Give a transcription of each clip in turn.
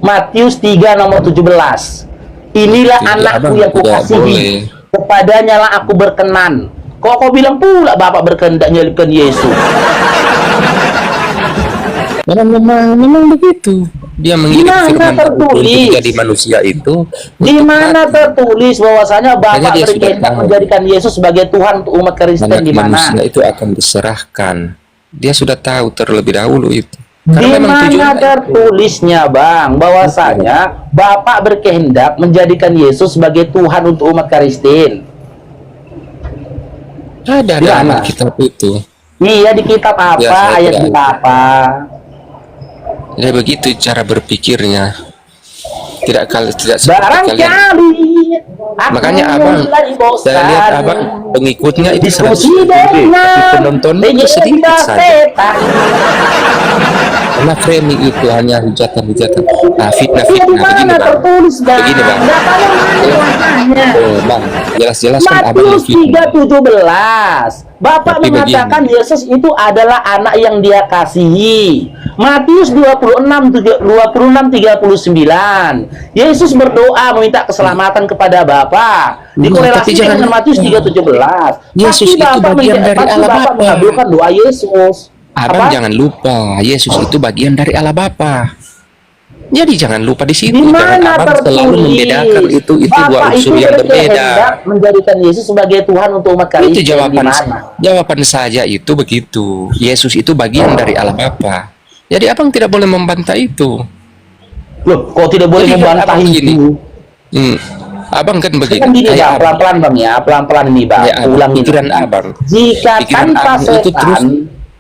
Matius 3 nomor 17. Inilah Jadi anakku abang yang tidak kukasihi, boleh. kepadanya lah aku berkenan. Kok kau bilang pula Bapak berkehendak menyalibkan Yesus? Memang begitu. Dia mengirim Gimana firman untuk tertulis? menjadi manusia itu Di untuk mana mati. tertulis bahwasanya Makanya Bapak dia sudah berkehendak tahu menjadikan Yesus sebagai Tuhan untuk umat Kristen? anak Di manusia mana? itu akan diserahkan. Dia sudah tahu terlebih dahulu itu. Di Karena memang mana tujuannya itu. tertulisnya, Bang, bahwasanya Bapak berkehendak menjadikan Yesus sebagai Tuhan untuk umat Kristen? Ada Di dalam mana? Alkitab itu. Iya, di kitab apa? Ya, saya Ayat tidak kita apa? Ya begitu cara berpikirnya. Tidak seperti kalian. Barangkali aku Makanya abang, mulai saya lihat bosan abang pengikutnya itu 100 diskusi ribu, tapi dengan penontonnya itu sedikit legenda saja. setan. Karena framing itu hanya hujatan-hujatan, Iya, di fitnah-fitnah. Begini mana bang, tertulis, Bang? begini bang. Datanya mana? Bang, jelas-jelas kan abang Matius fitnah. 3:17. Bapak Tapi mengatakan begini, Yesus itu adalah anak yang Dia kasihi. Matius 26:39. Yesus berdoa meminta keselamatan kepada Bapa. tapi Dikorelasikan jangan dengan Matius lupa, 3:17. Yesus itu bagian dari Allah Bapak Bapa. mengabulkan doa Yesus. Abang Apa? jangan lupa, Yesus itu bagian dari Allah Bapa. Jadi jangan lupa di situ. Di Jangan mana abang selalu membedakan tertulis itu dua Bapak unsur itu yang berbeda. berkehendak menjadikan Yesus sebagai Tuhan untuk umat Kristen? Itu Di jawaban mana? jawaban saja itu begitu. Yesus itu bagian dari Allah Bapa. Jadi abang tidak boleh membantah itu. Loh, kok tidak boleh Jadi kan membantah abang begini. itu? Abang kan begini. Kan gini, Kayak Bang, abang, pelan-pelan, Bang, ya. Pelan-pelan ini, Bang. kayak abang, Ulang ini. pikiran abang. Jika Pikiran tanpa abang itu terus setan,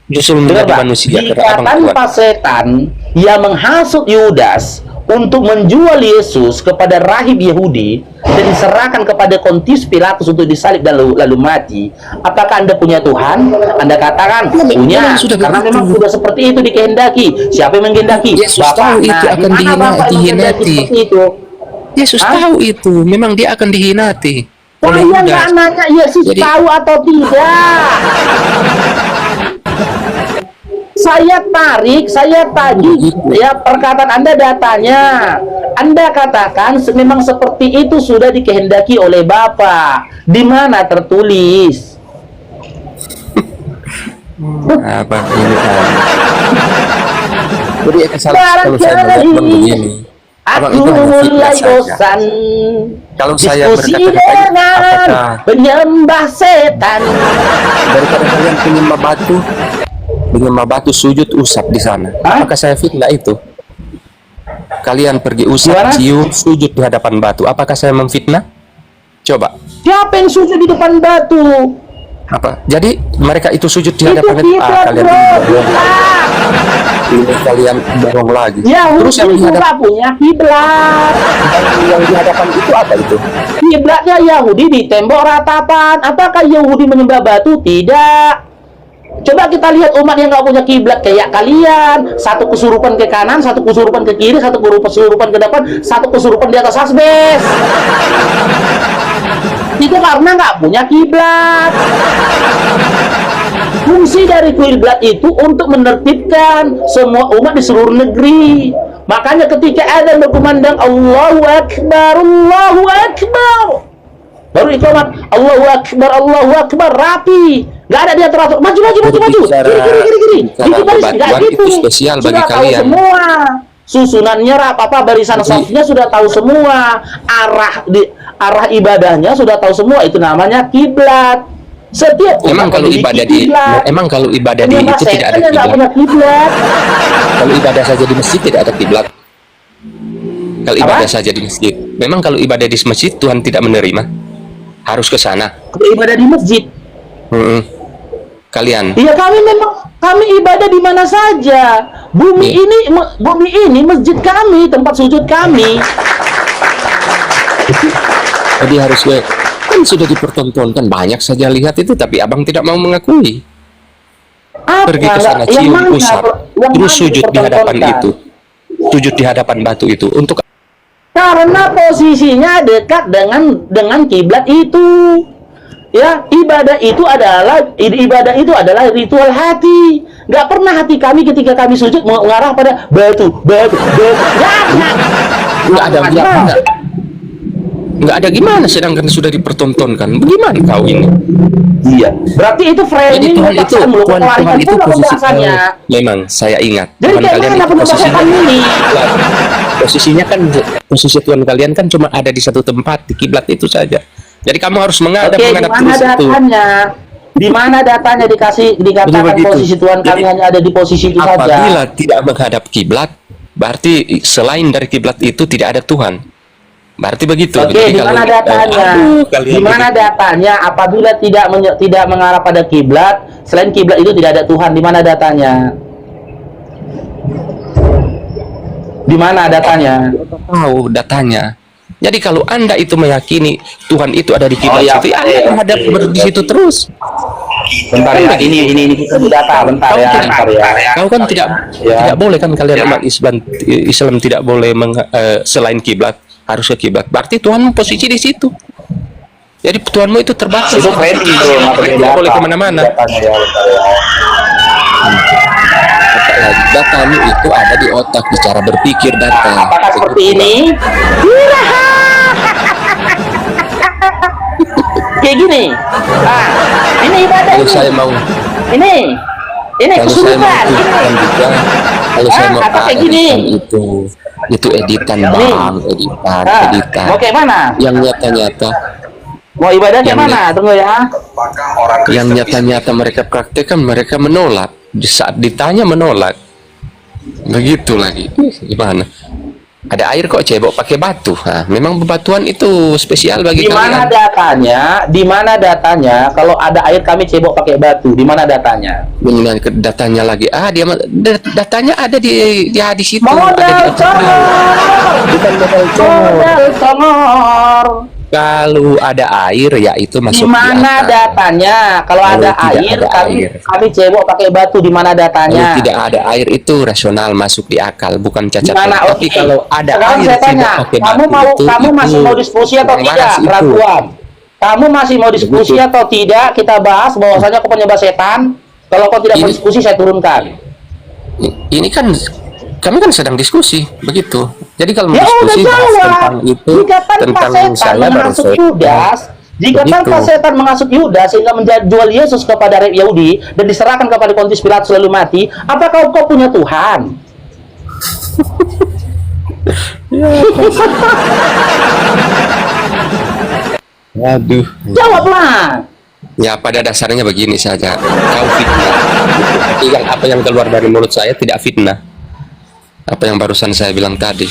justru dengar, menjadi Bang, manusia jika karena abang kuat. tanpa setan yang menghasut Yudas untuk menjual Yesus kepada rahib Yahudi dan diserahkan kepada Pontius Pilatus untuk disalib dan lalu mati, apakah Anda punya Tuhan? Anda katakan punya, sudah karena begitu. memang sudah seperti itu dikehendaki. Siapa yang menghendaki? Yesus Bapak. tahu itu Nah, akan di mana Bapak yang menghendaki dihinati. seperti itu? Yesus Hah? tahu itu, memang dia akan dihinati oleh Saya nggak Yudas. nanya Yesus Jadi- tahu atau tidak. Saya tagih ya perkataan Anda, datanya. Anda katakan memang seperti itu sudah dikehendaki oleh Bapa. Di mana tertulis? Abang ini kan. Jadi kalau saya melihat abang begini, abang Aku itu hanya fitnah mulai saja. bosan Kalau saya diskusi berkata dengan apakah penyembah setan. daripada kalian penyembah batu sujud usap di sana, Hah? apakah saya fitnah itu? Kalian pergi usap, Gimana? cium, sujud di hadapan batu, apakah saya memfitnah? Coba. Siapa yang sujud di depan batu? Apa? Jadi mereka itu sujud di Itu hadapan kiblat, kalian bro. ini kalian dorong lagi. Yahudi Terus yang di juga hadapan punya kiblat. itu apa itu? Kiblatnya Yahudi di tembok ratapan. Apakah Yahudi menyembah batu? Tidak. Coba kita lihat umat yang nggak punya kiblat kayak kalian. Satu kesurupan ke kanan, satu kesurupan ke kiri, satu kesurupan ke depan, satu kesurupan di atas asbes. Itu karena nggak punya kiblat. Fungsi dari kiblat itu untuk menertibkan semua umat di seluruh negeri. Makanya ketika adzan berkumandang Allahu Akbar, Allahu Akbar, baru iqamat Allahu Akbar, rapi. Nggak ada dia teratur maju kiri. Itu baris nggak gitu. Itu spesial bagi Sudah tahu kalian. semua. Susunannya apa barisan safnya sudah tahu semua. Arah ibadahnya sudah tahu semua. Itu namanya kiblat. Setiap Emang kalau ibadah di Penyembah itu tidak setan ada yang nggak punya kiblat. kiblat. Kalau ibadah saja di masjid tidak ada kiblat. Kalau Apa? ibadah saja di masjid. Memang kalau ibadah di masjid Tuhan tidak menerima. Harus ke sana. Ibadah di masjid. Kalian. Iya, kami ibadah di mana saja. Bumi ini masjid kami, tempat sujud kami. Jadi harus kan sudah dipertontonkan banyak saja lihat itu, tapi abang tidak mau mengakui. Pergi ke sana, cium, usap, terus sujud di hadapan itu, sujud di hadapan batu itu untuk karena posisinya dekat dengan kiblat itu. Ya, ibadah itu adalah ritual hati. Nggak pernah hati kami ketika kami sujud mengarah pada batu. Nggak nggak ada gimana. Nggak ada gimana, sedangkan sudah dipertontonkan. Bagaimana kau ini? Iya. Berarti itu framing Tuhan itu, Tuhan itu posisi memang saya ingat. Jadi Tuhan kalian itu posisinya ini? Posisinya kan, posisi Tuhan kalian kan cuma ada di satu tempat, di kiblat itu saja. Jadi kamu harus menghadap terus itu. Di mana datanya dikatakan posisi Tuhan kalian hanya ada di posisi itu saja? Apabila tidak menghadap kiblat, berarti selain dari kiblat itu tidak ada Tuhan. Berarti begitu. Oke, di mana datanya? Di mana datanya? Apabila tidak mengarah pada kiblat, selain kiblat itu tidak ada Tuhan. Di mana datanya? Di mana datanya? Tahu datanya. Jadi kalau Anda itu meyakini Tuhan itu ada di kiblat itu, Anda menghadap di situ terus. Bentar ya, ini kita data, bentar ya. Kau kan tidak boleh kan kalian umat Islam tidak boleh selain kiblat. Harus ke kiblat. Berarti Tuhanmu posisi di situ. Jadi Tuhanmu itu terbatas. Itu keren itu. Tidak boleh kemana-mana. Datamu itu ada di otak, di cara berpikir data. Apakah seperti ini? Kayak gini. Nah, ini ibadah. Kalau saya mau. Ini kesulitan. Kalau saya mau kayak gini. Itu editan bang, editan. Mau kayak mana? Yang nyata-nyata. Mau ibadah kayak mana? Tunggu ya. Yang nyata-nyata mereka praktekkan, mereka menolak. Di saat ditanya menolak. Begitu lagi. Gimana? Ada air kok cebok pakai batu. Nah, memang bebatuan itu spesial bagi kalian. Di mana datanya? Kalau ada air kami cebok pakai batu. Di mana datanya? Datanya lagi. Datanya ada di situ. Modal congor. Kalau ada air ya itu masuk. Di mana datanya? Kalau ada air kami cebok pakai batu. Di mana datanya? Kalau tidak ada air itu rasional, masuk di akal, bukan cacat. Tapi kalau ada air tidak pakai batu, kamu masih mau diskusi atau tidak? Keraguan. Kamu masih mau diskusi atau tidak? Kita bahas bahwasanya kau penyembah setan. Kalau kau tidak mau diskusi, saya turunkan. Ini kan kami kan sedang diskusi begitu. Jadi kalau diskusi tentang itu, tentang saya baru jika tanpa setan menghasut Yudas sehingga menjual Yesus kepada Yahudi dan diserahkan kepada Pontius Pilatus lalu mati, apakah kau punya Tuhan? Waduh. Jawablah. Ya pada dasarnya begini saja. Kau fitnah. Apa yang keluar dari mulut saya tidak fitnah. Apa yang barusan saya bilang tadi.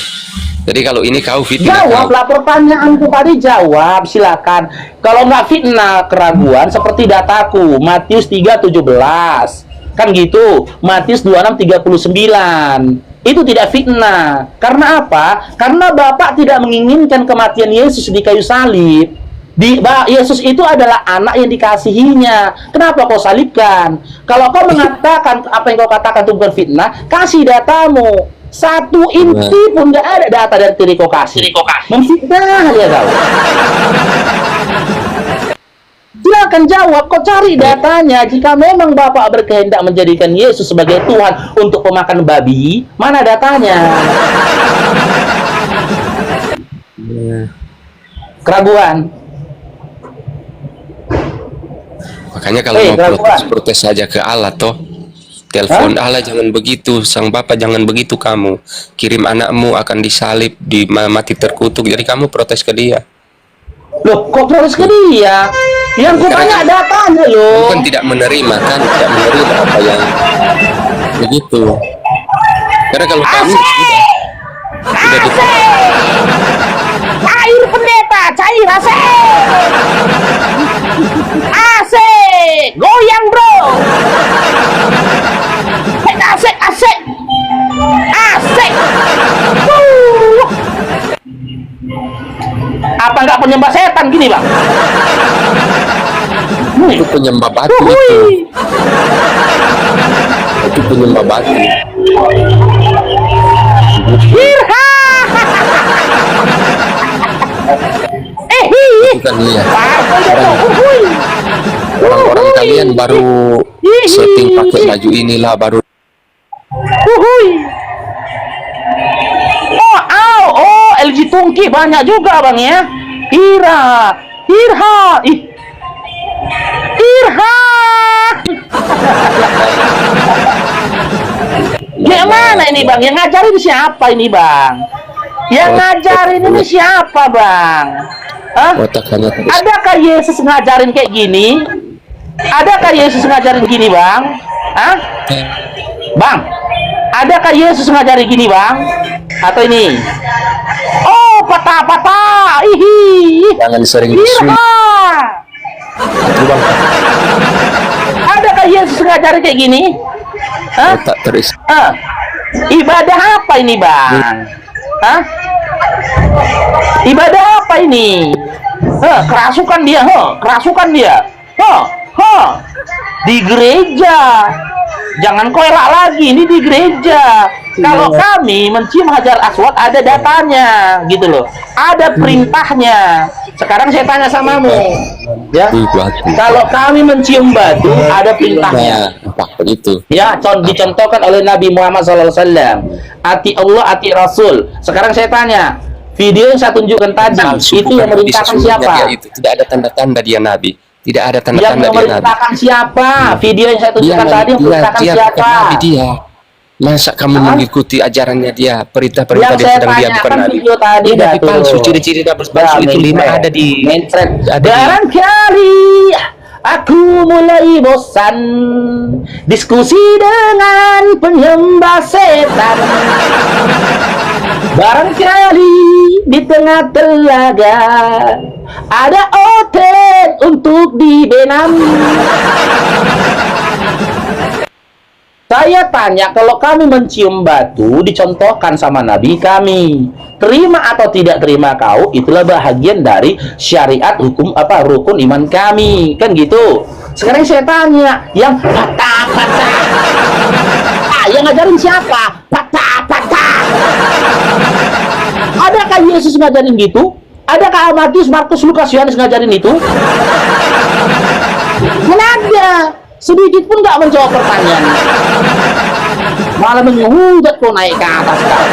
Jadi kalau ini kau fitnah. Jawablah pertanyaanku tadi, jawab silakan. Kalau nggak fitnah keraguan seperti dataku Matius 3:17 kan gitu, Matius 26:39 itu tidak fitnah. Karena apa? Karena Bapak tidak menginginkan kematian Yesus di kayu salib. Yesus itu adalah anak yang dikasihinya. Kenapa kau salibkan? Kalau kau mengatakan apa yang kau katakan itu bukan fitnah, kasih datamu. Satu inti pun nggak ada data dari Tiriko kasih. Memfitnah dia tahu. Silakan jawab, kau cari datanya. Jika memang Bapak berkehendak menjadikan Yesus sebagai Tuhan untuk pemakan babi, mana datanya? Keraguan. Makanya kalau mau protes saja ke Allah toh. Telepon Allah, jangan begitu, sang Bapak jangan begitu, kamu kirim anakmu akan disalib, mati terkutuk, jadi kamu protes ke dia. Loh, kok protes ke dia? Yang ku tanya datanya loh. Bukan tidak menerima kan, tidak menerima apa yang begitu. Karena kalau kami sudah air pendeta, cair asik. Asik, goyang bro. Asik. Apa nggak penyembah setan gini bang? Itu penyembah batu itu. Itu penyembah batu. Bukan lihat. Orang-orang kalian baru setting pakai baju inilah baru. Oh, LGBT Ongki banyak juga bang ya. Irha, Irha. Gimana ini bang? Yang ngajarin siapa ini bang? Yang ngajarin ini siapa bang? Hah? Adakah Yesus ngajarin kayak gini? Adakah Yesus ngajarin gini bang? Hah? Bang, adakah Yesus ngajarin gini bang? Atau ini? Oh, patah-patah. Jangan sering Adakah Yesus ngajarin kayak gini? Hah? tak terus. Ibadah apa ini bang? Hah? Ibadah apa ini? Kerasukan dia, kerasukan dia. Di gereja. Jangan kau elak lagi, ini di gereja. Kalau kami mencium Hajar Aswad ada datanya, gitu loh. Ada perintahnya. Sekarang saya tanya samamu, ya. Kalau kami mencium batu ada perintahnya. Apa itu? Ya, dicontohkan oleh Nabi Muhammad SAW. Ati Allah, ati Rasul. Sekarang saya tanya, video yang saya tunjukkan tadi itu yang memerintahkan siapa? Itu tidak ada tanda-tanda dia Nabi. Tidak ada tanda-tanda yang memerintahkan siapa? Video yang saya tunjukkan tadi yang memerintahkan siapa? Nabi dia. Masa kamu mengikuti ajarannya dia, perintah-perintah dia sedang dia bukan Nabi? Dia Nabi palsu, ciri-ciri Nabi palsu itu 5 ada di barangkali aku mulai bosan diskusi dengan penyembah setan. Barangkali di tengah telaga ada hotel untuk dibenam. Saya tanya, kalau kami mencium batu dicontohkan sama Nabi kami, terima atau tidak terima kau, itulah bahagian dari syariat hukum rukun iman kami, kan gitu. Sekarang saya tanya, yang patah-patah, yang ngajarin siapa? Patah-patah. Adakah Yesus ngajarin gitu? Adakah Matius, Markus, Lukas, Yohanes ngajarin itu? Mana ada? Sedikit pun nggak menjawab pertanyaan. Malah menghujat kok naik ke atas kau.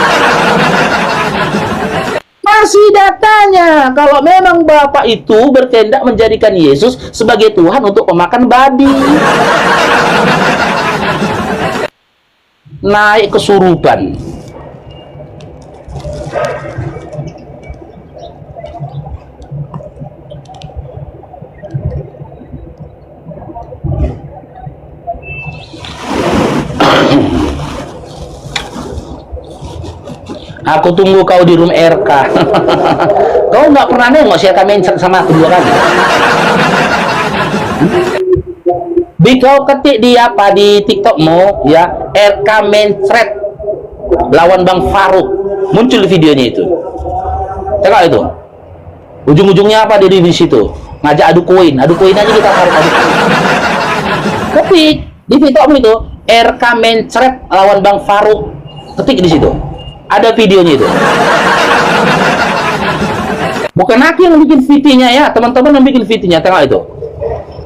Masih datanya, kalau memang Bapak itu berkehendak menjadikan Yesus sebagai Tuhan untuk pemakan babi. Naik kesurupan. Aku tunggu kau di room RK. Kau nggak pernah nengok sih kami sama aku 2 kali. Kau ketik di apa di TikTokmu ya, RK Mencret lawan Bang Faruk, muncul videonya itu. Tengok itu. Ujung-ujungnya apa di situ? Ngajak adu koin aja kita harus adu koin. Ketik di TikTokmu itu RK Mencret lawan Bang Faruk. Ketik di situ. Ada videonya itu. Bukan aku yang bikin VT-nya ya, teman-teman yang bikin VT-nya. Tengok itu.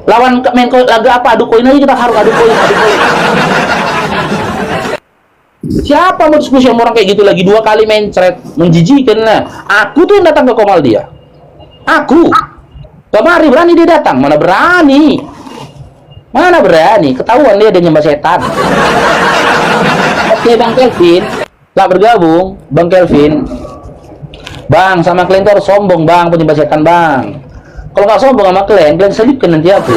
Lawan main laga apa? Adu koin aja kita harus adu koin. Siapa mau diskusi sama orang kayak gitu lagi 2 kali mencret, menjijikan lah. Aku tuh yang datang ke Komal dia. Aku. Kemari berani dia datang, mana berani? Mana berani? Ketahuan dia nyembah setan. Oke Bang Kelvin. Gak bergabung, Bang Kelvin. Bang, sama kalian tuh harus sombong, Bang, penyembah setan, Bang. Kalau nggak sombong sama kalian selipkan nanti aku.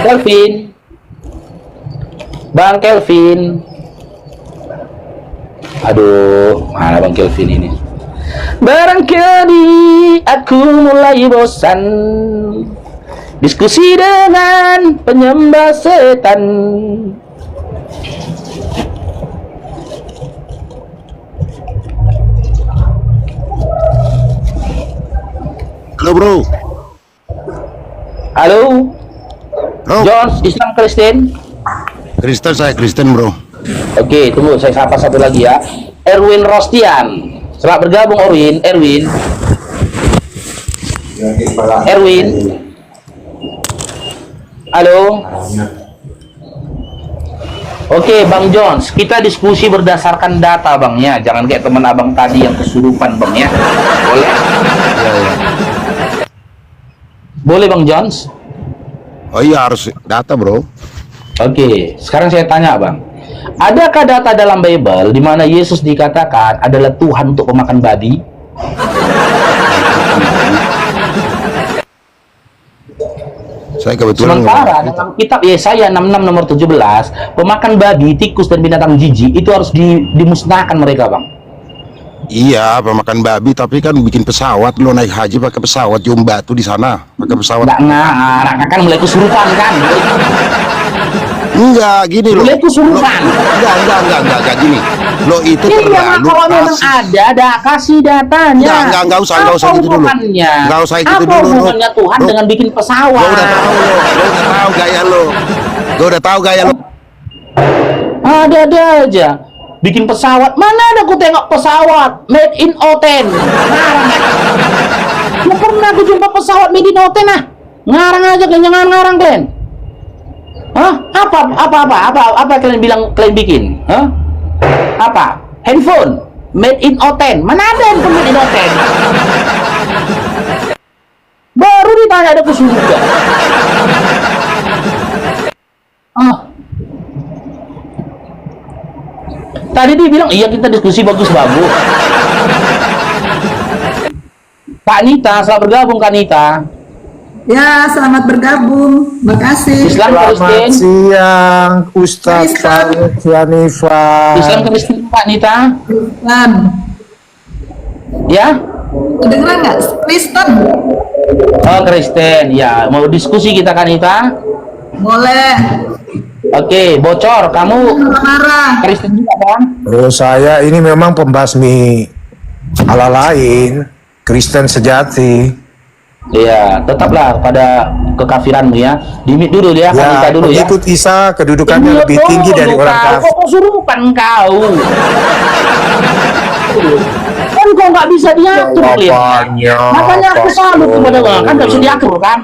Kelvin. Bang Kelvin. Aduh, mana Bang Kelvin ini? Barangkali aku mulai bosan diskusi dengan penyembah setan. Halo bro. Halo. Bro. Jones, Islam Kristen. Kristen, saya Kristen bro. Oke, tunggu saya sapa satu lagi ya. Erwin Rostian. Selamat bergabung Erwin. Erwin. Halo. Oke, Bang Jones, kita diskusi berdasarkan data, Bang ya. Jangan kayak teman Abang tadi yang kesurupan, Bang ya. Boleh? Ya, ya. Boleh, Bang Jones? Oh iya, harus data, bro. Oke, sekarang saya tanya, Bang. Adakah data dalam Bible di mana Yesus dikatakan adalah Tuhan untuk pemakan babi? Saya kebetulan Sementara dalam kitab Yesaya 66 nomor 17, pemakan babi, tikus, dan binatang jijik itu harus dimusnahkan mereka, Bang. iya, pemakan babi, tapi kan bikin pesawat, lo naik haji pakai pesawat, cium batu di sana, pakai pesawat. Nggak ngarang, kan mulai kesurupan kan? Enggak, gini loh. Mulai kesurupan. Enggak, gini. Lo itu Iya, terlalu kalau memang kasih. ada kasih datanya. Enggak usah gitu dulu. Enggak usah gitu dulu. Apa hubungannya Tuhan dengan bikin pesawat? Gue udah tahu lo, gue udah tahu gaya lo. Ada aja. Bikin pesawat. Mana ada aku tengok pesawat made in Oten. Ngarang. Nggak pernah aku jumpa pesawat made in Oten ah. Ngarang aja, jangan ngarang kalian. Hah? Apa kalian bilang kalian bikin? Hah? Apa? Handphone made in Oten. Mana ada handphone made in Oten? Baru ditanya ada kesurupan. Tadi dia bilang iya kita diskusi bagus-bagus. Kak Nita, selamat bergabung Kak Nita. Ya, selamat bergabung. Makasih. Islam Selamat Kristen. siang, Ustaz Farid Yanifah. Islam Kristen Kak Nita. Kristen. Ya? Kedengeran nggak? Kristen. Oh Kristen. Ya, mau diskusi kita Kak Nita? Boleh. Oke, bocor. Kamu Marah. Kristen juga kan? Terus saya ini memang pembasmi ala lain, Kristen sejati. Iya, tetaplah pada kekafiranmu ya. Dimit dulu ya, Kak Nita Ya, dulu ya. pengikut Isa kedudukannya lebih tinggi dari orang kafir. Kok kesurupan kau? Kan kau nggak bisa diatur lihat. Jawabannya Makanya aku salut kepada kau, kan nggak bisa diatur kan?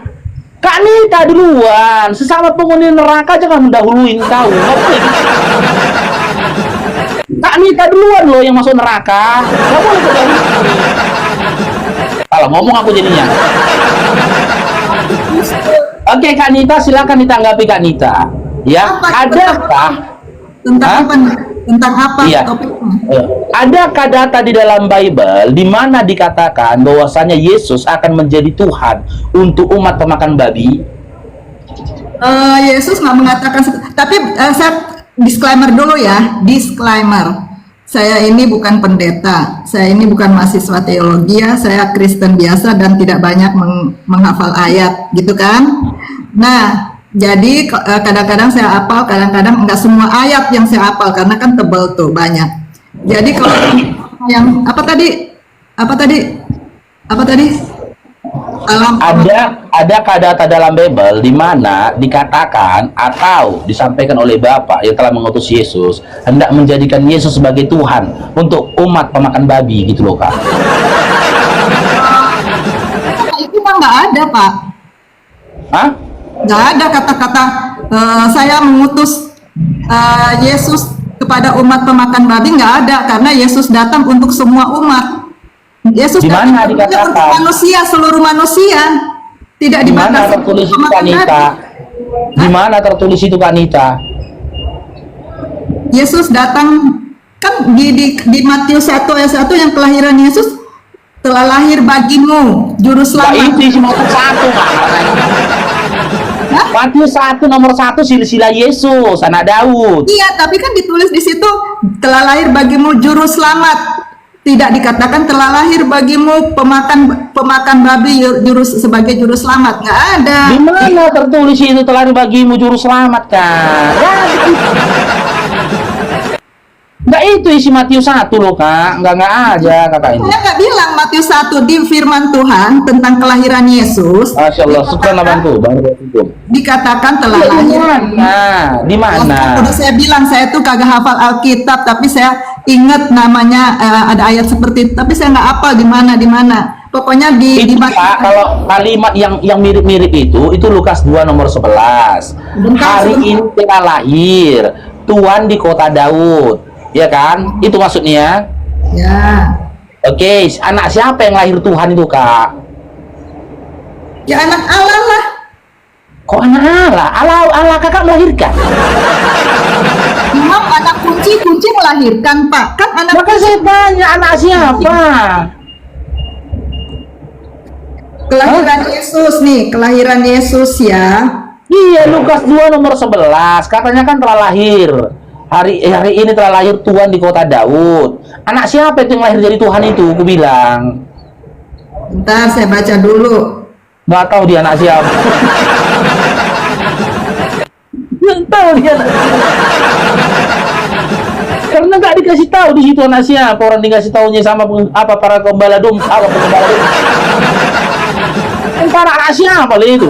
Kak Nita duluan, sesama penghuni neraka jangan mendahuluin kau. Nggak boleh. Kak Nita duluan loh yang masuk neraka. Nggak boleh mendahului. Kalau ngomong aku jadinya. Oke Kak Nita, silakan ditanggapi Kak Nita. Ya, adakah Tentang apa? nih? Tentang apa Iya. topiknya? Adakah data di dalam Bible di mana dikatakan bahwasanya Yesus akan menjadi Tuhan untuk umat pemakan babi? Yesus nggak mengatakan, tapi saya disclaimer dulu ya, disclaimer. Saya ini bukan pendeta, saya ini bukan mahasiswa teologi ya, saya Kristen biasa dan tidak banyak menghafal ayat, gitu kan? Nah, jadi kadang-kadang saya hafal, kadang-kadang enggak semua ayat yang saya hafal karena kan tebal tuh banyak. Jadi kalau yang apa tadi? Adakah data dalam Bible di mana dikatakan atau disampaikan oleh Bapa yang telah mengutus Yesus hendak menjadikan Yesus sebagai Tuhan untuk umat pemakan babi gitu loh Kak? Itu mah nggak ada Pak, Hah? nggak ada kata-kata saya mengutus Yesus kepada umat pemakan babi, nggak ada, karena Yesus datang untuk semua umat. Yesus Di mana datang untuk dikatakan? manusia, seluruh manusia, tidak Di mana dibatasi tertulis itu Kak pemakan Nita? babi. Di mana tertulis itu Kak Nita? Yesus datang kan di Matius 1 ayat 1 yang kelahiran Yesus, telah lahir bagimu juru Nah, selamat. itu isi Matius 1 Kak. Matius 1 nomor 1 silsilah Yesus anak Daud. Iya, tapi kan ditulis di situ telah lahir bagimu juru selamat. Tidak dikatakan telah lahir bagimu pemakan babi sebagai juru selamat. Nggak ada. Di mana tertulis itu telah bagimu juru selamat Kak? Nggak itu isi Matius 1 loh Kak. Nggak ada kakak ini. Saya nggak bilang Matius 1 di firman Tuhan tentang kelahiran Yesus. Masya Allah, syukur bantu. Dikatakan telah Di lahir. mana? Di mana? Udah saya bilang saya tuh kagak hafal Alkitab, tapi saya ingat namanya ada ayat seperti itu, tapi saya nggak hafal di mana. Pokoknya di Itu Kak, kalau kalimat yang mirip-mirip itu Lukas 2 nomor 11. Bentar, Hari sebentar. ini telah lahir Tuhan di kota Daud, ya kan? Itu maksudnya. Ya. Oke, anak siapa yang lahir Tuhan itu, Kak? Ya anak Allah lah. Kok anak Allah? Allah kakak melahirkan? Memang anak kunci melahirkan, Pak. Kan anak Maka saya tanya, anak siapa? kelahiran Yesus nih, kelahiran Yesus ya. Iya, Lukas 2 nomor 11. Katanya kan telah lahir. Hari ini telah lahir Tuhan di kota Daud. Anak siapa itu yang lahir dari Tuhan itu? Aku bilang. Bentar, saya baca dulu. Nggak tahu dia anak siapa. Nggak tahu dia. Karena nggak dikasih tahu di situ anak siapa. Orang dikasih tahunya sama para pengembala domba, pengembala domba. Para anak siapa lah itu?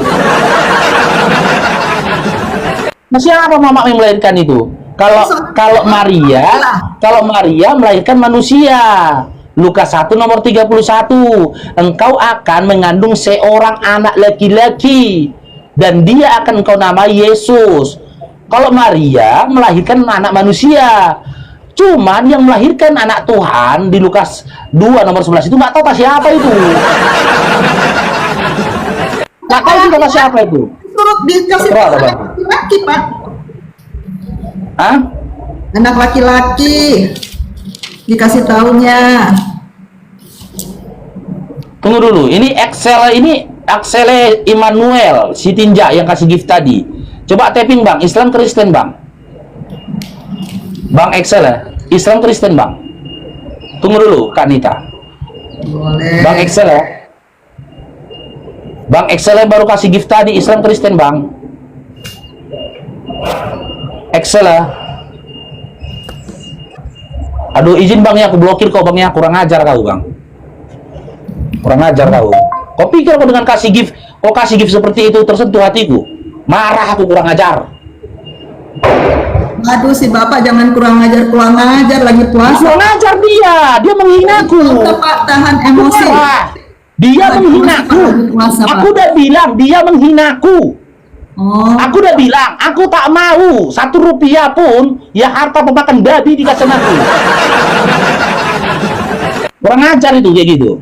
Nah, siapa mama yang melahirkan itu? Kalau Maria melahirkan manusia. Lukas 1 nomor 31. Engkau akan mengandung seorang anak laki-laki dan dia akan engkau namai Yesus. Kalau Maria melahirkan anak manusia. Cuman yang melahirkan anak Tuhan di Lukas 2 nomor 11 itu nggak tahu siapa itu. Nggak tahu juga siapa itu. Turut dikasih tahu anak laki-laki, Pak. Hah? Anak laki-laki dikasih tahunya. Tunggu dulu, ini Excel Immanuel si Tinja yang kasih gift tadi. Coba tapping Bang, Islam Kristen Bang. Bang Excel ya, Islam Kristen Bang. Tunggu dulu Kak Nita. Boleh. Bang Excel ya. Bang Excel baru kasih gift tadi, Islam Kristen Bang. Excel ya. Aduh izin Bang ya, aku blokir kau Bang ya, kurang ajar kau Bang. Kurang ajar kau. Kau pikir kau dengan kasih gift seperti itu tersentuh hatiku? Marah aku, kurang ajar. Aduh si Bapak jangan kurang ajar lagi puasa. Kurang ajar dia menghinaku. Pak, tahan emosi. Dia menghinaku. Aku udah bilang dia menghinaku. Oh. Aku udah bilang, aku tak mau 1 rupiah pun ya harta pemakan babi dikasih aku. Kurang ajar itu kayak gitu.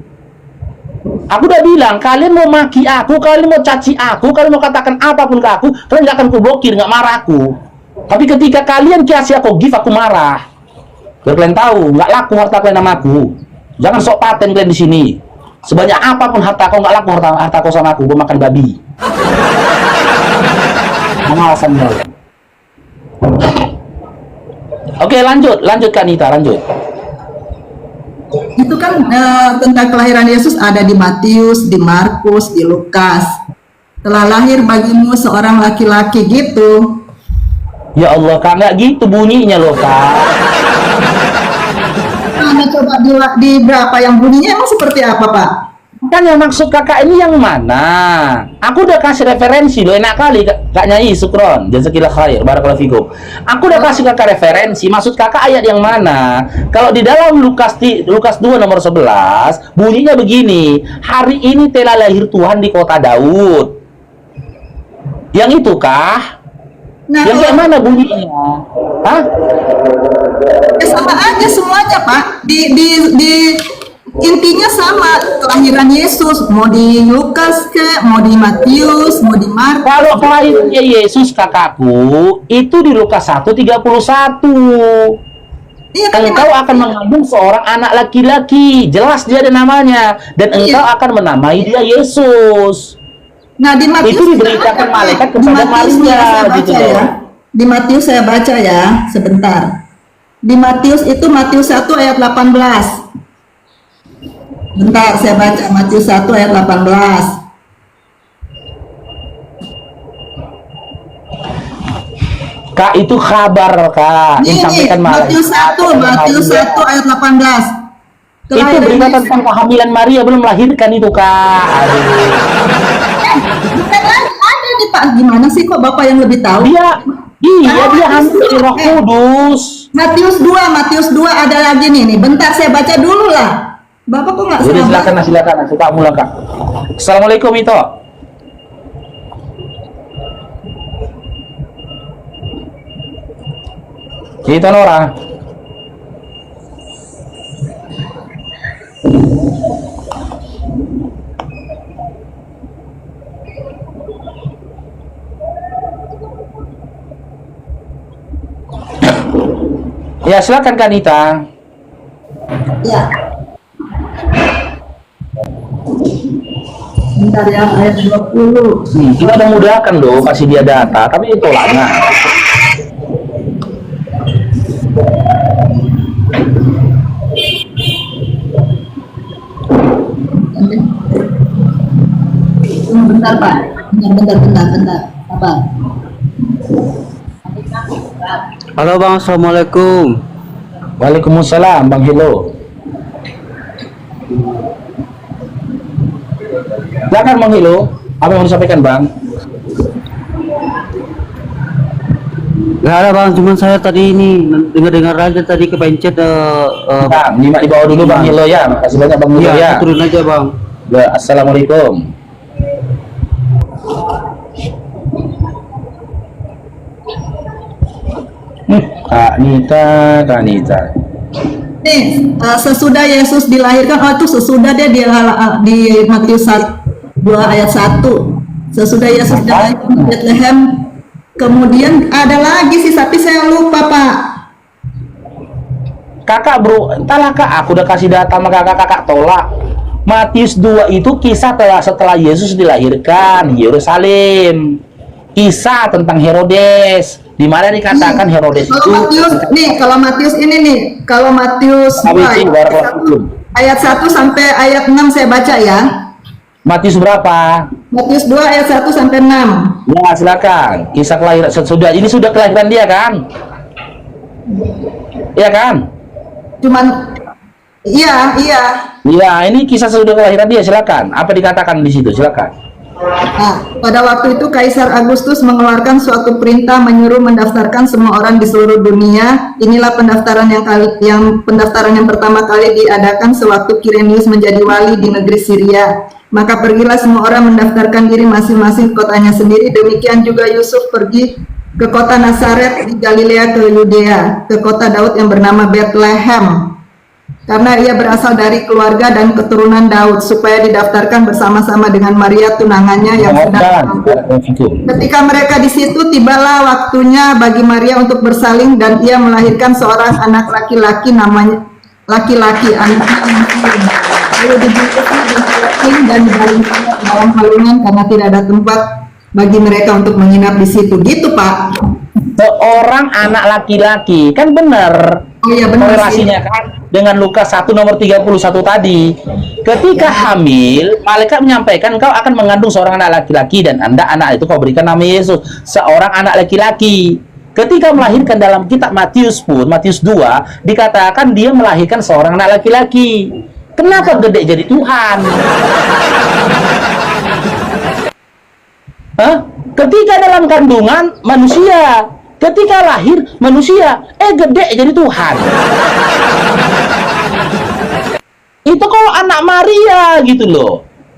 Aku udah bilang, kalian mau maki aku, kalian mau caci aku, kalian mau katakan apapun ke aku, kalian gak akan kublokir, gak marah aku. Tapi ketika kalian kasih aku gift, aku marah. Biar kalian tahu, gak laku harta kalian sama aku. Jangan sok paten kalian di sini. Sebanyak apapun harta kau, gak laku harta kau sama aku, gue makan babi. Alasan kalian. Oke, lanjut Kak Nita, lanjut. Itu kan tentang kelahiran Yesus ada di Matius, di Markus, di Lukas. Telah lahir bagimu seorang laki-laki gitu. Ya Allah Kak, nggak gitu bunyinya loh Kak. Mana coba di berapa yang bunyinya emang seperti apa Pak? Kan yang maksud kakak ini yang mana? Aku udah kasih referensi loh, enak kali Kak Nyai Sukron, jazakillah khair, barakallahu fikum. Aku udah kasih kakak referensi, maksud kakak ayat yang mana? Kalau di dalam Lukas 2 nomor 11 bunyinya begini, hari ini telah lahir Tuhan di kota Daud. Yang itu kah? Nah, yang kayak mana bunyinya? Hah? Ya sama aja semuanya Pak. Di intinya sama, kelahiran Yesus, mau di Lukas ke, mau di Matius, mau di Markus. Kalau kelahirannya Yesus kakakku, itu di Lukas 1:31. Iya, kan Engkau akan mengandung seorang anak laki-laki, jelas dia ada namanya, dan engkau akan menamai dia Yesus. Nah, di Matius Itu diberitakan malaikat kepada Maria, gitu loh. Di Matius saya baca ya, sebentar. Di Matius itu Matius 1 ayat 18. Bentar, saya baca Matius 1 ayat 18. Kak, itu kabar Kak. Yang sampaikan Matius 1 ayat 18. Itu berita tentang kehamilan Maria belum melahirkan itu Kak. Aduh. Bukan lagi ada nih Pak. Gimana sih kok Bapak yang lebih tahu? Dia hamil dari Roh Kudus. Matius 2 ada lagi nih. Bentar saya baca dulu lah. Bapak kok nggak salah? Silakan. Suka mulai Kak. Assalamualaikum Ito. Kita Nora. Ya, silakan Kanita. Ya. Bentar ya, ayat 20. Kita udah mudahkan loh, kasih dia data, tapi itu tolaknya. Bentar Pak, bentar. Apa? Halo Bang, Assalamualaikum. Waalaikumsalam, Bang Hilo. Silakan Bang Hilo, apa yang mau disampaikan Bang? Gak ada Bang, cuman saya tadi ini dengar aja tadi kepencet. Bang, nyimak di bawah dulu Bang Hilo ya. Makasih banyak Bang Hilo Iya, ya. turun aja Bang. Ya, Assalamualaikum. Kanita. Nih, sesudah Yesus dilahirkan, itu sesudah dia di Matius 2 ayat 1. Sesudah Yesus dilahirkan di Bethlehem, kemudian ada lagi sih, tapi saya lupa Pak. Kakak bro, entahlah kak, aku udah kasih data sama kakak tolak. Matius 2 itu kisah setelah Yesus dilahirkan di Yerusalem. Kisah tentang Herodes, di mana dikatakan Herodes itu. Kalau Matius ini nih, kalau Matius 2 ayat 1 sampai ayat 6 saya baca ya. Matius berapa? Matius 2 ayat 1 sampai 6. Ya, silakan. Kisah kelahiran ini sudah kelahiran dia kan? Iya kan? Cuman iya. Iya, ini kisah sudah kelahiran dia, silakan. Apa dikatakan di situ? Silakan. Nah, pada waktu itu Kaisar Agustus mengeluarkan suatu perintah menyuruh mendaftarkan semua orang di seluruh dunia. Inilah pendaftaran yang pertama kali diadakan sewaktu Kirenius menjadi wali di negeri Syria. Maka pergilah semua orang mendaftarkan diri masing-masing kotanya sendiri. Demikian juga Yusuf pergi ke kota Nazaret di Galilea ke Yudea, ke kota Daud yang bernama Bethlehem, karena ia berasal dari keluarga dan keturunan Daud, supaya didaftarkan bersama-sama dengan Maria tunangannya yang sedang mabuk. Ketika mereka di situ, tibalah waktunya bagi Maria untuk bersalin, dan ia melahirkan seorang anak laki-laki, namanya anaknya lalu dibungkusnya dengan kain dan dibaringkan dalam palungan karena tidak ada tempat bagi mereka untuk menginap di situ. Gitu Pak. Seorang anak laki-laki, kan benar. Oh iya benar. Korelasinya kan dengan Lukas 1 nomor 31 tadi. Ketika hamil, malaikat menyampaikan kau akan mengandung seorang anak laki-laki, dan anak itu kau berikan nama Yesus, seorang anak laki-laki. Ketika melahirkan dalam kitab Matius pun, Matius 2 dikatakan dia melahirkan seorang anak laki-laki. Kenapa gede jadi Tuhan? Hah? Ketika dalam kandungan manusia, ketika lahir manusia, gede jadi Tuhan. Itu kalau anak Maria gitu loh.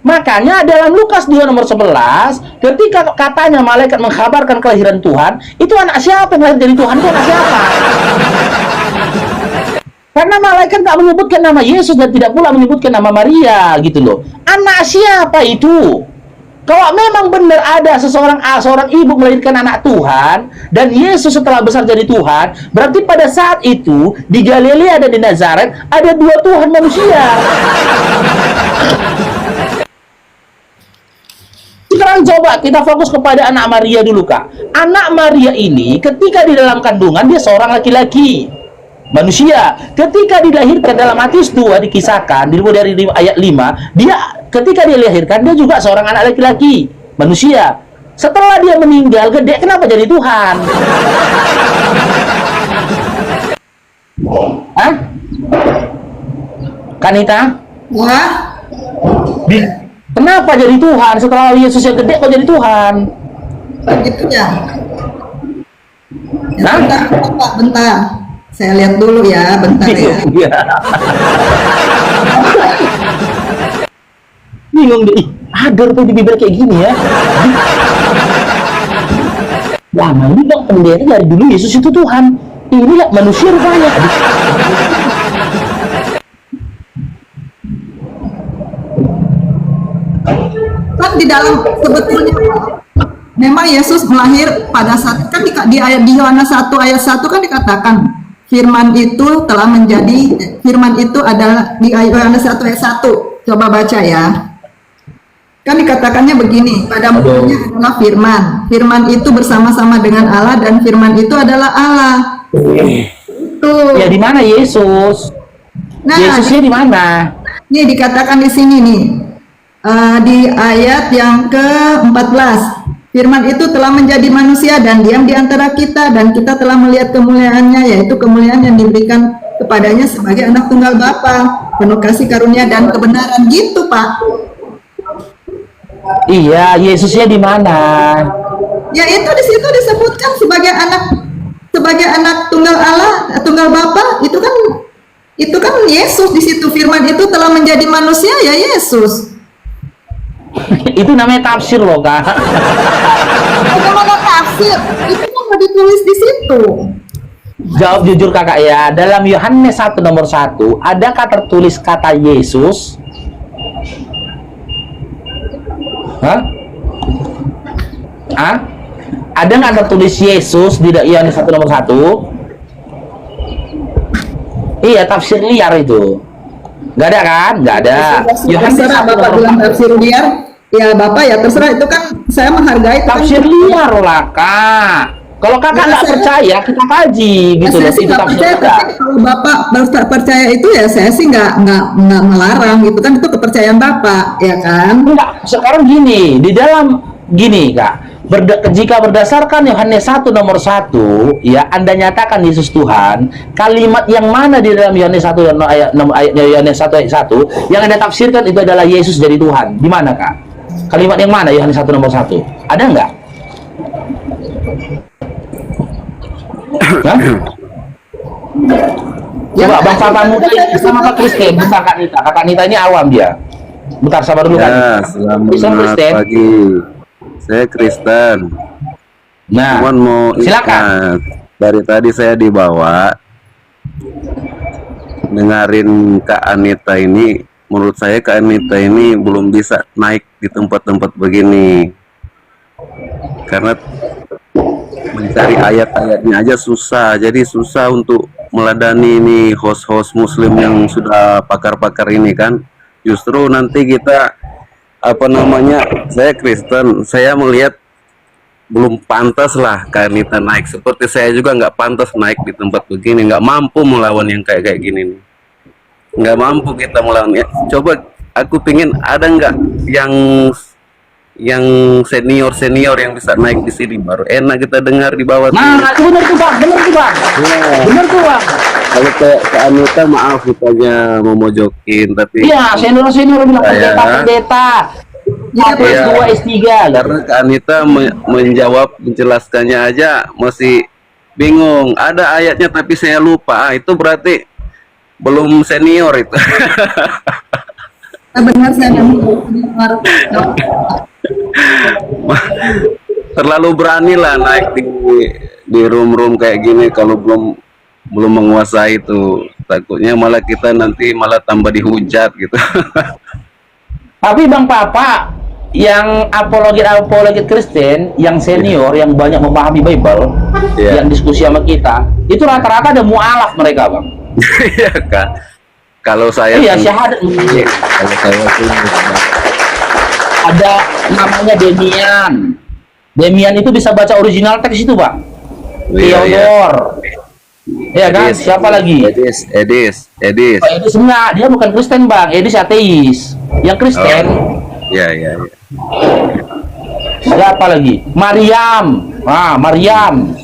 Makanya dalam Lukas 2 nomor 11, ketika katanya malaikat mengkabarkan kelahiran Tuhan, itu anak siapa yang lahir dari Tuhan? Itu anak siapa? Karena malaikat tak menyebutkan nama Yesus dan tidak pula menyebutkan nama Maria gitu loh. Anak siapa itu? Kalau memang benar ada seorang ibu melahirkan anak Tuhan, dan Yesus setelah besar jadi Tuhan, berarti pada saat itu di Galilea dan di Nazaret ada dua Tuhan manusia. Sekarang coba kita fokus kepada anak Maria dulu Kak. Anak Maria ini ketika di dalam kandungan dia seorang laki-laki, manusia. Ketika dilahirkan dalam Matius 2 dikisahkan dari ayat 5, dia ketika dia dilahirkan dia juga seorang anak laki-laki, manusia. Setelah dia meninggal gede, kenapa jadi Tuhan? Hah? Kanita? Ya. Kenapa jadi Tuhan? Setelah Yesus yang gede kok jadi Tuhan? Begitu ya. Hah? Bentar. Saya lihat dulu ya, bentar ya. Bingung deh. Ada tuh di Bible kayak gini ya. Lama ini dong pendeta dari dulu Yesus itu Tuhan. Ini ya manusia banyak. Kan di dalam sebetulnya memang Yesus melahir pada saat kan di ayat di Yohanes 1 ayat 1 kan dikatakan firman itu telah menjadi, firman itu adalah di Yohanes 1 ayat 1. Coba baca ya. Kan dikatakannya begini, pada mulanya adalah firman. Firman itu bersama-sama dengan Allah dan firman itu adalah Allah. Tuh. Ya di mana Yesus? Nah, Yesusnya di mana? ini dikatakan di sini nih. Di ayat yang ke-14. Firman itu telah menjadi manusia dan diam di antara kita, dan kita telah melihat kemuliaannya, yaitu kemuliaan yang diberikan kepadanya sebagai anak tunggal Bapa, penuh kasih karunia dan kebenaran, gitu Pak. Iya, Yesusnya di mana? Ya itu di situ disebutkan sebagai anak tunggal Allah, tunggal Bapa, itu kan Yesus di situ. Firman itu telah menjadi manusia, ya Yesus. Itu namanya tafsir loh, Kak. Bagaimana tafsir? Itu kan udah ditulis di situ. Jawab jujur Kakak ya. Dalam Yohanes 1 nomor 1, adakah tertulis kata Yesus? Hah? Hah? Ada nggak tertulis Yesus di Yohanes 1 nomor 1? Iya, tafsir liar itu. Nggak ada kan? Nggak ada. Yohanes Terserah 1 Bapak nomor bilang 1. tafsir liar, ya Bapak ya terserah, itu kan saya menghargai Tafsir liar lah, Kak. Kalau Kakak Ya, nggak saya- percaya, kita kaji gitu saya loh. sih Itu nggak tafsir percaya, kita. tapi kalau Bapak percaya itu ya saya sih nggak melarang gitu kan, itu kepercayaan Bapak ya kan. Enggak, sekarang gini, di dalam gini Kak, jika berdasarkan Yohanes 1 nomor 1, ya Anda nyatakan Yesus Tuhan, kalimat yang mana di dalam Yohanes 1 dan Yohanes 1 ayat 1 yang Anda tafsirkan itu adalah Yesus jadi Tuhan? Di mana Kak? Kalimat yang mana Yohanes 1 nomor 1? Ada enggak? Hah? Coba Bang Papa Muda sama Pak Kristen, bukan Kak Nita. Kakak Nita ini awam dia. Bentar, sabar dulu Kak Nita. Ya, Islam selamat Kristen. pagi. Saya Kristen. Nah, Cuman mau silakan. ingat, dari tadi saya dibawa dengerin Kak Anita ini. Menurut saya Kak Anita ini belum bisa naik di tempat-tempat begini, karena mencari ayat-ayatnya aja susah. Jadi susah untuk meladani ini host-host Muslim yang sudah pakar-pakar ini kan. Justru nanti kita saya Kristen, saya melihat belum pantas lah Kak Anita naik. Seperti saya juga nggak pantas naik di tempat begini, nggak mampu melawan yang kayak gini nih, nggak mampu kita melawan ya. Coba aku pingin ada nggak yang senior yang bisa naik di sini, baru enak kita dengar di bawah. Nah, itu benar tuh Bang, benar tuh Bang. Benar tuh Bang. Kalau kayak Kak Anita maaf kitanya memojokin, tapi Iya, senior bilang Saya- pendeta. Iya, S2, S3. karena Kak Anita menjawab, menjelaskannya aja masih bingung. Ada ayatnya tapi saya lupa. Itu berarti belum senior itu. Benar, saya dengar. Terlalu berani lah naik di room kayak gini kalau belum menguasai itu. Takutnya malah kita nanti malah tambah dihujat gitu. Tapi Bang Papa, yang apologet Kristen, yang senior, yang banyak memahami Bible, Iya. yang diskusi sama kita, itu rata-rata ada mualaf mereka Bang. Iya kan. Kalau saya Iya, sih- syahadat. kalau saya sih Ada namanya Demian. Demian itu bisa baca original teks itu, Pak. Iya, Theodore. Ya kan? Edis. Siapa lagi? Edis. Oh, Edis enggak, dia bukan Kristen, Bang. Edis ateis. Yang Kristen, Iya. siapa lagi? Maryam. Ah, Maryam.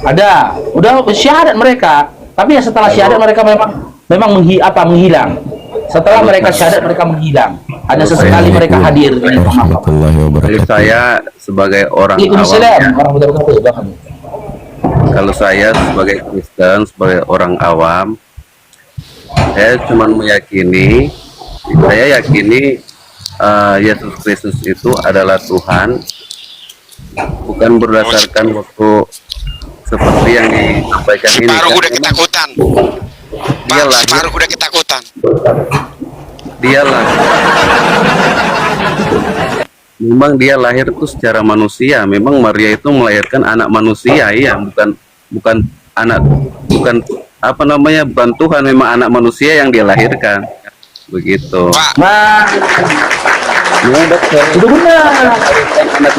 Ada. Udah syahadat mereka. Tapi ya setelah syahadat mereka memang menghilang. Setelah mereka syahadat mereka menghilang. Hanya sesekali mereka hadir. Jadi saya sebagai orang Waalaikumsalam. awam, Orang betul-betul bahkan. kalau saya sebagai Kristen, sebagai orang awam, saya cuma meyakini, saya yakini Yesus Kristus itu adalah Tuhan, bukan berdasarkan waktu seperti yang disampaikan ini Separuh kan, udah ketakutan. Pak, dia lahir, separuh udah ketakutan. memang dia lahir itu secara manusia. Memang Maria itu melahirkan anak manusia, iya, bukan anak, bukan apa namanya, bukan Tuhan, memang anak manusia yang dia lahirkan, begitu. Pak, Nah, Ya, betul. itu benar. Anak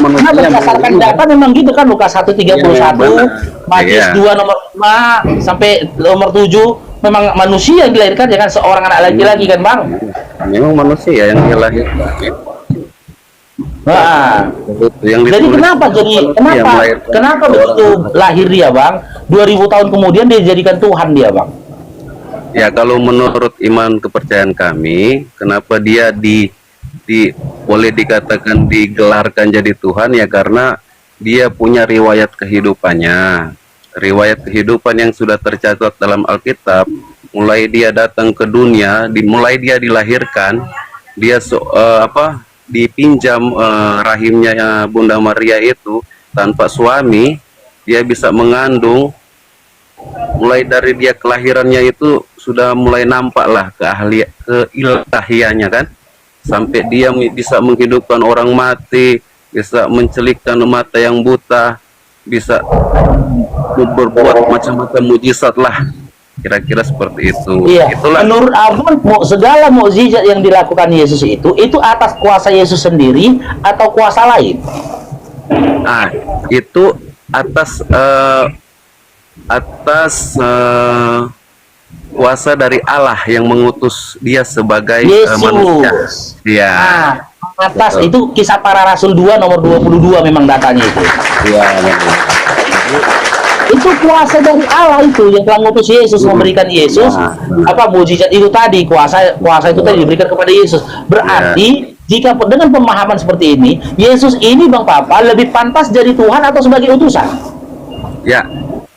Nah, manusia berdasarkan data memang gitu kan, Lukas 1:31, Iya, benar. Matius Iya. 2 nomor 5 sampai nomor 7, memang manusia yang dilahirkan, ya kan, seorang anak laki-laki kan, Bang? memang manusia yang dia lahirkan. Nah, Yang jadi ditulis kenapa yang melahirkan kenapa orang. begitu lahir dia, Bang? 2000 tahun kemudian dia dijadikan Tuhan dia, Bang. Ya, kalau menurut iman kepercayaan kami, kenapa dia boleh dikatakan digelarkan jadi Tuhan, ya karena dia punya riwayat kehidupannya. Riwayat kehidupan yang sudah tercatat dalam Alkitab, mulai dia datang ke dunia, mulai dia dilahirkan, dia dipinjam rahimnya Bunda Maria itu tanpa suami, dia bisa mengandung. Mulai dari dia kelahirannya itu sudah mulai nampaklah keilahiannya kan, sampai dia bisa menghidupkan orang mati, bisa mencelikkan mata yang buta, bisa berbuat macam-macam mujizat lah, kira-kira seperti itu. Iya. Itulah. Menurut Abang, segala mukjizat yang dilakukan Yesus itu atas kuasa Yesus sendiri atau kuasa lain? Ah, itu atas kuasa dari Allah yang mengutus dia sebagai manusia. Iya. Nah, atas Betul. itu Kisah Para Rasul 2 nomor 22 memang datanya itu. Iya. Itu kuasa dari Allah itu yang telah mengutus Yesus, memberikan Yesus mukjizat itu tadi, kuasa itu tadi diberikan kepada Yesus. Berarti jika dengan pemahaman seperti ini, Yesus ini, Bang Papa, lebih pantas jadi Tuhan atau sebagai utusan? Ya,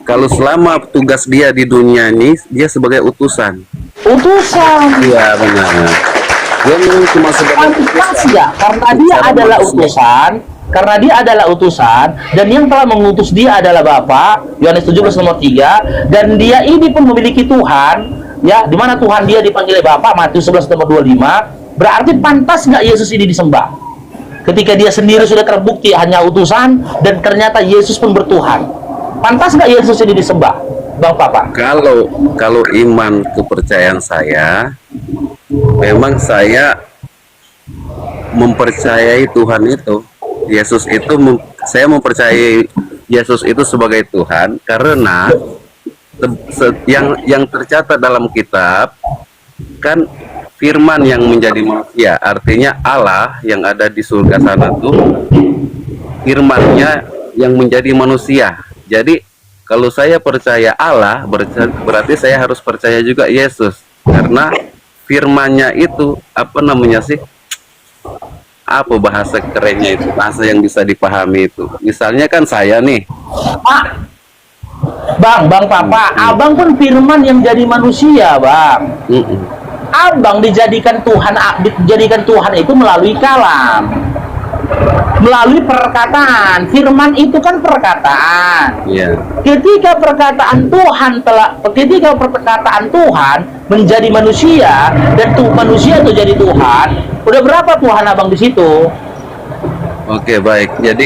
kalau selama tugas dia di dunia ini, dia sebagai utusan. Utusan. Iya, benar. Dia memang cuma sebagai Pantas ya, karena dia adalah utusan. Karena dia adalah utusan, dan yang telah mengutus dia adalah Bapa, Yohanes 17 nomor 3, dan dia ini pun memiliki Tuhan, ya, di mana Tuhan dia dipanggil Bapa, Matius 11 nomor 25. Berarti pantas nggak Yesus ini disembah? Ketika dia sendiri sudah terbukti hanya utusan, dan ternyata Yesus pun bertuhan. Pantas nggak Yesus ini disembah, Bang Papa? Kalau iman kepercayaan saya, memang saya mempercayai Tuhan itu. Yesus itu, saya mempercayai Yesus itu sebagai Tuhan karena yang tercatat dalam kitab kan firman yang menjadi manusia, artinya Allah yang ada di surga sana tuh firmannya yang menjadi manusia. Jadi kalau saya percaya Allah, berarti saya harus percaya juga Yesus, karena firmannya itu apa bahasa kerennya itu, bahasa yang bisa dipahami itu. Misalnya kan saya nih, Bang Papa, Abang pun firman yang jadi manusia, Bang. Abang dijadikan Tuhan itu melalui kalam, melalui perkataan. Firman itu kan perkataan. ya, Ketika perkataan Tuhan menjadi manusia, dan manusia itu jadi Tuhan, udah berapa Tuhan Abang di situ? oke, baik. Jadi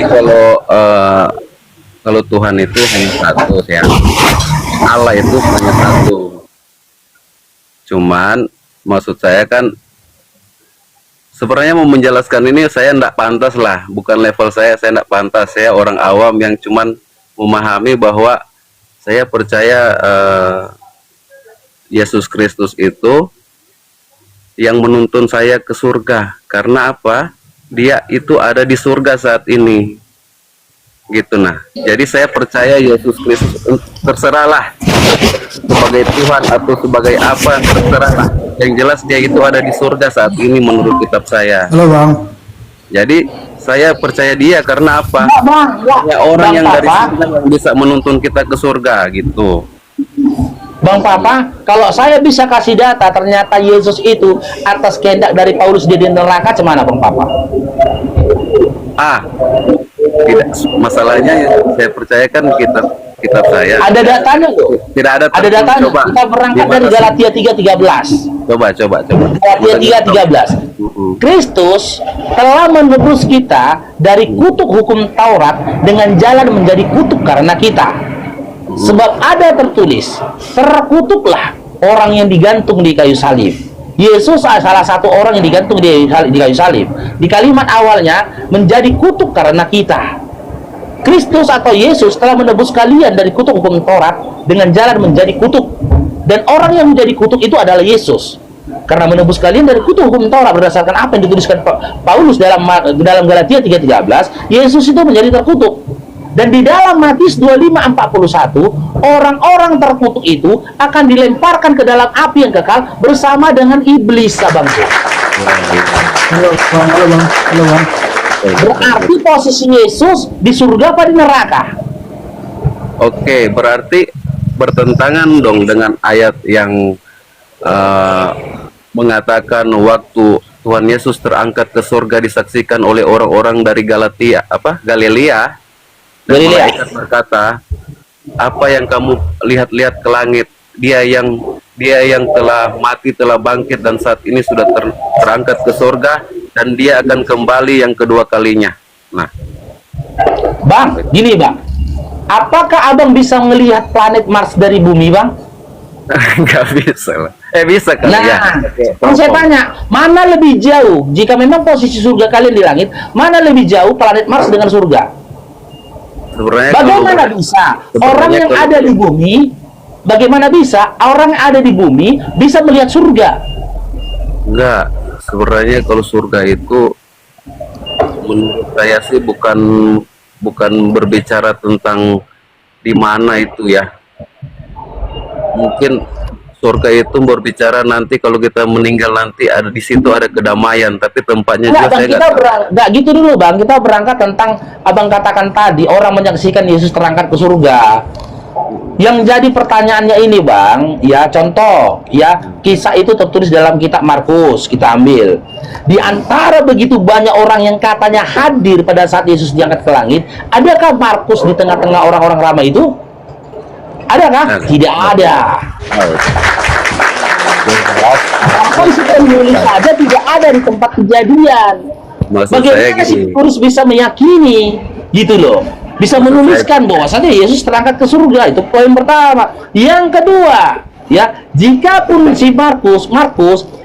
kalau Tuhan itu hanya satu ya, Allah itu hanya satu. Cuman maksud saya kan, sebenarnya mau menjelaskan ini saya tidak pantas lah, bukan level saya tidak pantas. Saya orang awam yang cuman memahami bahwa saya percaya Yesus Kristus itu yang menuntun saya ke surga. Karena apa? Dia itu ada di surga saat ini. Gitu nah. Jadi saya percaya Yesus Kristus, terserahlah sebagai Tuhan atau sebagai apa, terserahlah. Yang jelas dia itu ada di surga saat ini menurut kitab saya. Halo Bang. Jadi saya percaya dia karena apa? Ya, orang yang dari surga yang bisa menuntun kita ke surga gitu. Bang Papa, kalau saya bisa kasih data, ternyata Yesus itu atas kehendak dari Paulus dia di neraka, cemana Bang Papa? Tidak, masalahnya saya percayakan kitab saya. Ada datanya loh. Tidak ada. Ada datanya. Coba. Kita berangkat Gimana dari sih? Galatia 3:13. Coba. Galatia 3:13. Kristus telah menebus kita dari kutuk hukum Taurat dengan jalan menjadi kutuk karena kita. Sebab ada tertulis, terkutuklah orang yang digantung di kayu salib. Yesus salah satu orang yang digantung di kayu salib. Di kalimat awalnya menjadi kutuk karena kita. Kristus atau Yesus telah menebus kalian dari kutuk hukum Taurat dengan jalan menjadi kutuk. Dan orang yang menjadi kutuk itu adalah Yesus. Karena menebus kalian dari kutuk hukum Taurat berdasarkan apa yang dituliskan Paulus dalam Galatia 3:13, Yesus itu menjadi terkutuk. Dan di dalam Matius 25:41, orang-orang terkutuk itu akan dilemparkan ke dalam api yang kekal bersama dengan iblis, abangku. Halo bang. Berarti posisi Yesus di surga apa di neraka? Oke, berarti bertentangan dong dengan ayat yang mengatakan waktu Tuhan Yesus terangkat ke surga disaksikan oleh orang-orang dari Galilea. Dan malaikat berkata, apa yang kamu lihat-lihat ke langit, dia yang telah mati telah bangkit dan saat ini sudah terangkat ke surga dan dia akan kembali yang kedua kalinya. Nah, Bang, gini bang, apakah abang bisa melihat planet Mars dari bumi, bang? nggak bisa lah. Bisa kali Nah, ya. kalau saya tanya, mana lebih jauh? Jika memang posisi surga kalian di langit, mana lebih jauh planet Mars dengan surga? Sebenarnya Bagaimana kalau- bisa sebenarnya orang yang kalau- ada di bumi, bagaimana bisa orang yang ada di bumi bisa melihat surga? Enggak, sebenarnya kalau surga itu menurut saya sih bukan berbicara tentang di mana itu ya. Mungkin surga itu berbicara nanti kalau kita meninggal nanti ada di situ ada kedamaian, tapi tempatnya Enggak, juga bang, saya kita enggak gitu dulu, bang. Kita berangkat tentang abang katakan tadi orang menyaksikan Yesus terangkat ke surga. Yang jadi pertanyaannya ini, bang, ya contoh, ya kisah itu tertulis dalam kitab Markus, kita ambil. Di antara begitu banyak orang yang katanya hadir pada saat Yesus diangkat ke langit, adakah Markus di tengah-tengah orang-orang ramai itu? Adakah? Tidak ada. Bahkan si penulis saja tidak ada di tempat kejadian. Maksud saya Bagaimana si gini. penulis bisa meyakini gitu loh? Bisa menuliskan bahwasanya Yesus terangkat ke surga, itu poin pertama. Yang kedua, ya, jikapun si Markus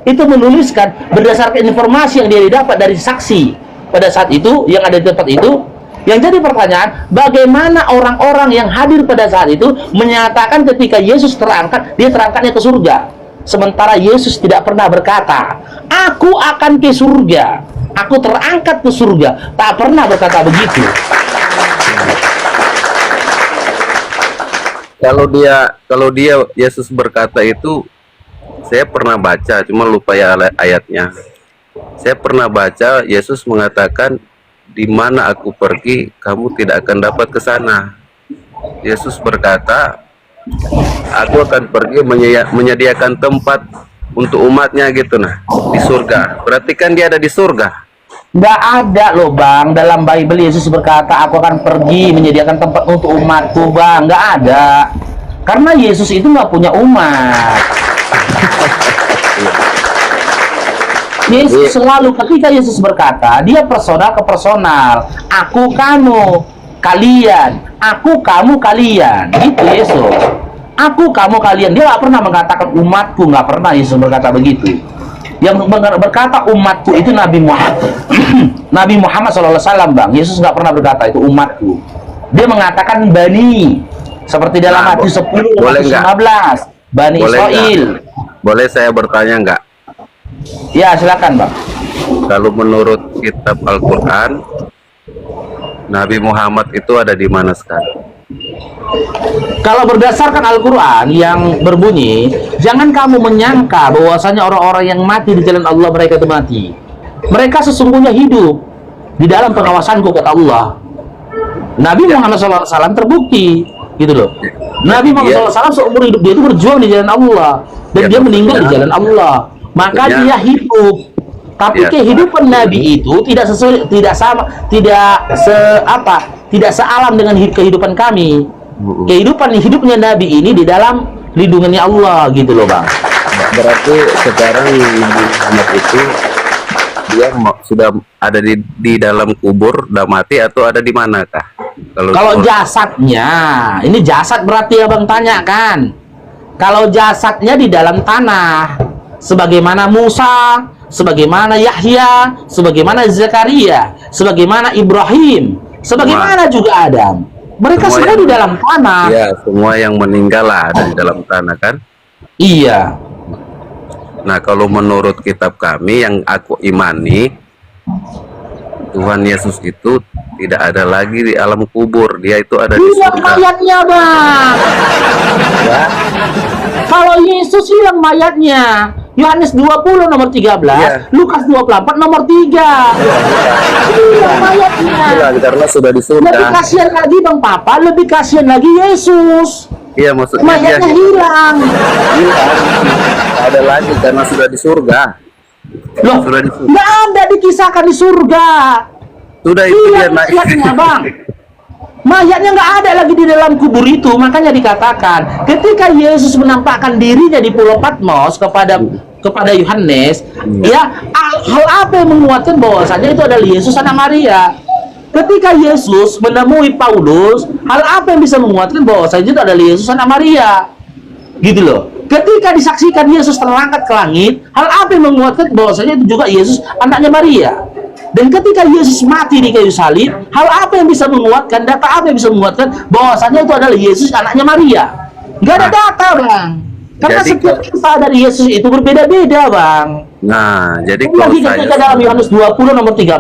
itu menuliskan berdasarkan informasi yang dia didapat dari saksi pada saat itu yang ada di tempat itu, yang jadi pertanyaan, bagaimana orang-orang yang hadir pada saat itu menyatakan ketika Yesus terangkat, dia terangkatnya ke surga, sementara Yesus tidak pernah berkata, aku akan ke surga, aku terangkat ke surga, tak pernah berkata begitu. Kalau dia Yesus berkata itu, saya pernah baca, cuma lupa ya ayatnya. Saya pernah baca Yesus mengatakan, di mana aku pergi, kamu tidak akan dapat ke sana. Yesus berkata, aku akan pergi menyediakan tempat untuk umatnya gitu, nah, di surga. Berarti kan dia ada di surga. Nggak ada loh, bang, dalam Bible Yesus berkata, aku akan pergi menyediakan tempat untuk umatku, bang. Nggak ada, karena Yesus itu nggak punya umat. Yesus selalu ketika Yesus berkata, dia personal ke personal. Aku, kamu, kalian. Aku, kamu, kalian. Itu Yesus. Aku, kamu, kalian. Dia nggak pernah mengatakan umatku. Nggak pernah Yesus berkata begitu. Yang berkata umatku itu Nabi Muhammad. Nabi Muhammad SAW, bang. Yesus nggak pernah berkata itu umatku. Dia mengatakan bani. Seperti dalam Matius 10, Matius 15. Bani Israel. Boleh saya bertanya nggak? Ya, silakan, bang. Kalau menurut kitab Al-Quran, Nabi Muhammad itu ada di mana sekarang? Kalau berdasarkan Al-Quran yang berbunyi, jangan kamu menyangka bahwasanya orang-orang yang mati di jalan Allah mereka itu mati. Mereka sesungguhnya hidup di dalam pengawasanku, kata Allah. Nabi Muhammad SAW terbukti, gitu loh. Nabi Muhammad SAW seumur hidup dia itu berjuang di jalan Allah, dan dia meninggal di jalan Allah. Maka dia hidup. Tapi kehidupan Nabi itu tidak sesuai, tidak sama, tidak sealam dengan kehidupan kami. Kehidupan hidupnya Nabi ini di dalam lindungannya Allah gitu loh Bang. Berarti sekarang Muhammad itu dia sudah ada di dalam kubur, udah mati atau ada di manakah? Kalau jasadnya, ini jasad berarti Abang tanya kan? Kalau jasadnya di dalam tanah, sebagaimana Musa, sebagaimana Yahya, sebagaimana Zakaria, sebagaimana Ibrahim, sebagaimana juga Adam. Mereka semua di dalam tanah. Iya, semua yang meninggal lah ada di dalam tanah kan? Iya. Nah, kalau menurut kitab kami yang aku imani, Tuhan Yesus itu tidak ada lagi di alam kubur, dia itu ada di Hilang surga. mayatnya Bang. Ya, Kalau Yesus hilang mayatnya, Yohanes 20 nomor 13, Iya. Lukas 24 nomor 3. Hilang mayatnya. hilang karena sudah di surga. Lebih kasihan lagi Bang Papa, lebih kasihan lagi Yesus. Iya, maksudnya dia Mayatnya hilang. hilang. Tidak ada lagi karena sudah di surga. Loh, Sudah di surga. nggak ada dikisahkan di surga. Sudah itu dia Hilang naik. mayatnya Bang. Mayatnya nggak ada lagi di dalam kubur itu. Makanya dikatakan ketika Yesus menampakkan dirinya di Pulau Patmos kepada Yohanes, ya hal apa yang menguatkan bahwasanya itu adalah Yesus anak Maria. Ketika Yesus menemui Paulus, hal apa yang bisa menguatkan bahwasanya itu adalah Yesus anak Maria? Gitu loh. Ketika disaksikan Yesus terangkat ke langit, hal apa yang menguatkan bahwasanya itu juga Yesus anaknya Maria? Dan ketika Yesus mati di kayu salib, hal apa yang bisa menguatkan, data apa yang bisa menguatkan bahwasanya itu adalah Yesus anaknya Maria? Nggak ada data Bang. Karena Jadi setiap kisah dari Yesus itu berbeda-beda Bang. Nah, jadi kalau Lagi saya ketika dalam Yohanes 20 nomor 13,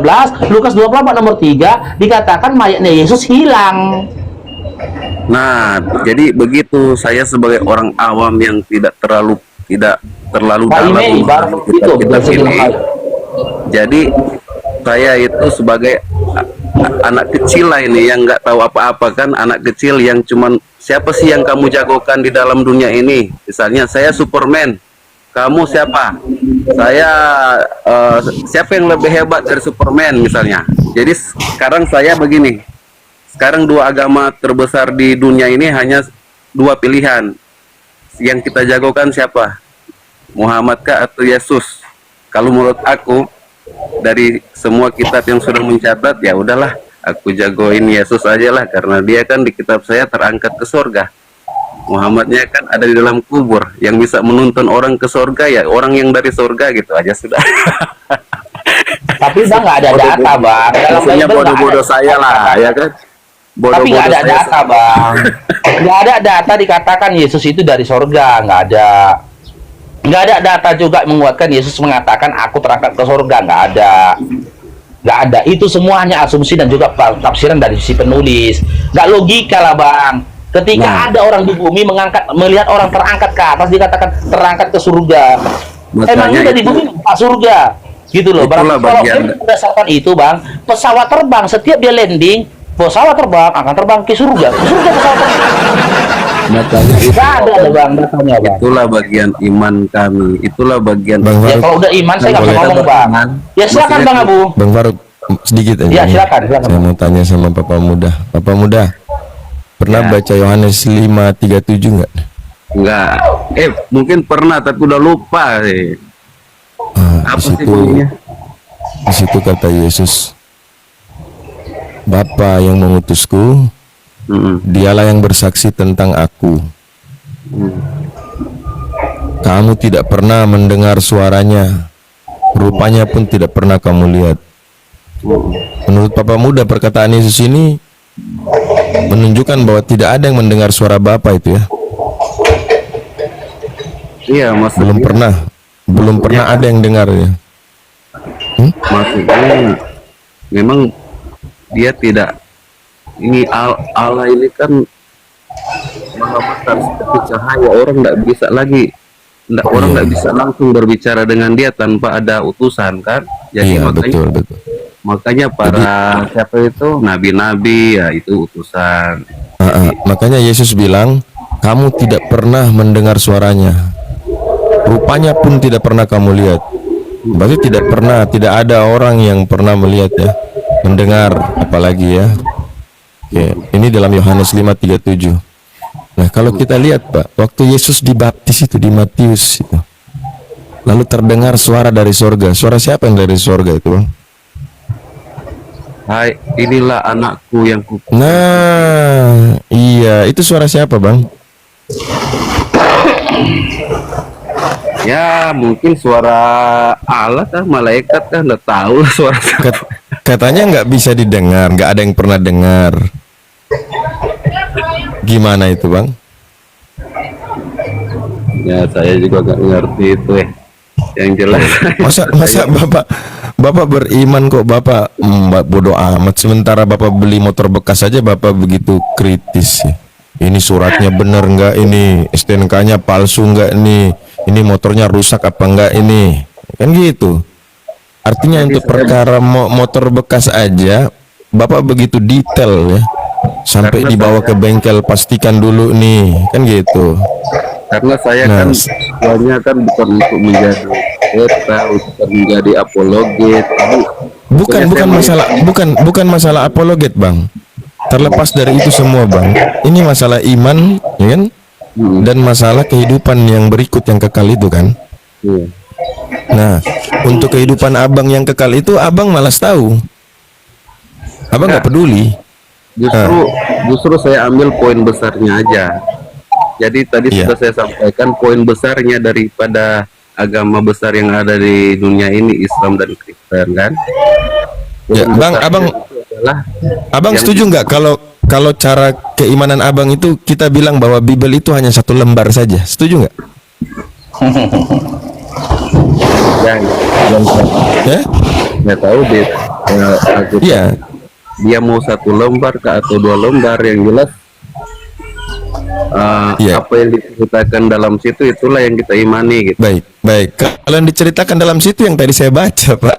Lukas 24 nomor 3 dikatakan mayatnya Yesus hilang. Nah, jadi begitu saya sebagai orang awam yang tidak terlalu Pak dalam Ime baru itu kitab-kitab belum ini. Jadi saya itu sebagai anak kecil lah ini yang nggak tahu apa-apa kan, anak kecil yang cuman siapa sih yang kamu jagokan di dalam dunia ini? Misalnya saya Superman, kamu siapa? Saya siapa yang lebih hebat dari Superman misalnya. Jadi sekarang saya begini. Sekarang dua agama terbesar di dunia ini hanya dua pilihan. Yang kita jagokan siapa? Muhammad kah atau Yesus? Kalau menurut aku dari semua kitab yang sudah mencatat, ya udahlah, aku jagoin Yesus aja lah karena dia kan di kitab saya terangkat ke surga. Muhammadnya kan ada di dalam kubur. Yang bisa menuntun orang ke surga ya orang yang dari surga gitu aja sudah. Tapi Bang nggak ada data Bang. Dalam Maksudnya Bible nggak bodoh-bodoh ada saya data, lah, Bang. ya kan? Tapi nggak ada Bodoh-bodoh data Bang. Nggak ada data dikatakan Yesus itu dari surga. Nggak ada data juga menguatkan Yesus mengatakan aku terangkat ke surga. Nggak ada. Itu semua hanya asumsi dan juga tafsiran dari si penulis. Nggak logika lah Bang. Ketika ada orang di bumi melihat orang terangkat ke atas dikatakan terangkat ke surga. Emangnya dari bumi Pak surga gitu loh. Itulah Kalau bagian. berdasarkan itu Bang, pesawat terbang setiap dia landing, pesawat terbang akan terbang ke surga. Ke surga pesawat terbang. Makanya Nggak ada Bang datanya Bang. itulah bagian iman kami. Itulah bagian Bang Ya Faruk, kalau udah iman saya nggak bisa Boleh. ngomong Bang. Ya silakan Maksudnya Bang Abu. Bang Faruk, sedikit aja. Ya nih. silakan. Saya mau tanya sama Papa Muda. Papa Muda, pernah Ya. baca Yohanes 5:37 nggak? enggak. Mungkin pernah tapi udah lupa sih. Di Apa sih situ, bunyinya? di situ kata Yesus, Bapa yang mengutusku, dialah yang bersaksi tentang aku. Kamu tidak pernah mendengar suaranya, rupanya pun tidak pernah kamu lihat. Menurut Papa Muda, perkataan Yesus ini menunjukkan bahwa tidak ada yang mendengar suara Bapa itu ya. Iya, maksudnya Belum pernah ada yang dengar ya. maksudnya memang dia tidak ini Allah ini kan maha besar seperti cahaya, orang orang nggak bisa langsung berbicara dengan dia tanpa ada utusan kan. Jadi Iya, makanya betul. makanya para siapa itu nabi-nabi ya itu utusan. Makanya Yesus bilang, kamu tidak pernah mendengar suaranya, rupanya pun tidak pernah kamu lihat. Berarti tidak ada orang yang pernah melihat ya, mendengar apalagi ya. Oke, ini dalam Yohanes 5:37. Nah, kalau kita lihat Pak, waktu Yesus dibaptis itu di Matius itu, lalu terdengar suara dari sorga. Suara siapa yang dari sorga itu, Bang? Hai, inilah anakku yang ku. Nah, iya, itu suara siapa, Bang? Ya, mungkin suara Allah kah, malaikat kah, nggak tahu lah suara siapa. Katanya nggak bisa didengar, nggak ada yang pernah dengar. Gimana itu, Bang? Ya, saya juga nggak ngerti itu ya. Yang jelas. Masa Bapak beriman kok, Bapak bodoh amat. Sementara Bapak beli motor bekas saja Bapak begitu kritis ya. Ini suratnya benar nggak, ini STNK-nya palsu nggak, ini motornya rusak apa enggak, ini kan gitu. Artinya untuk perkara motor bekas aja Bapak begitu detail ya, sampai dibawa ke bengkel, pastikan dulu nih, kan gitu. Karena saya kan tujuannya kan bukan untuk menjadi bukan menjadi apologet. Bukan masalah apologet, Bang. Terlepas dari itu semua, Bang, ini masalah iman, ya kan? Dan masalah kehidupan yang berikut yang kekal itu kan. Nah, untuk kehidupan Abang yang kekal itu Abang malas tahu. Abang nggak peduli. Justru saya ambil poin besarnya aja. Jadi tadi sudah saya sampaikan poin besarnya daripada agama besar yang ada di dunia ini, Islam dan Kristen kan. Ya, Bang, Abang setuju nggak kalau cara keimanan Abang itu kita bilang bahwa Bible itu hanya satu lembar saja? Setuju nggak? Nggak tahu deh. Dia mau satu lembar atau dua lembar, yang jelas apa yang diceritakan dalam situ itulah yang kita imani gitu. Baik. Kalau yang diceritakan dalam situ yang tadi saya baca, Pak.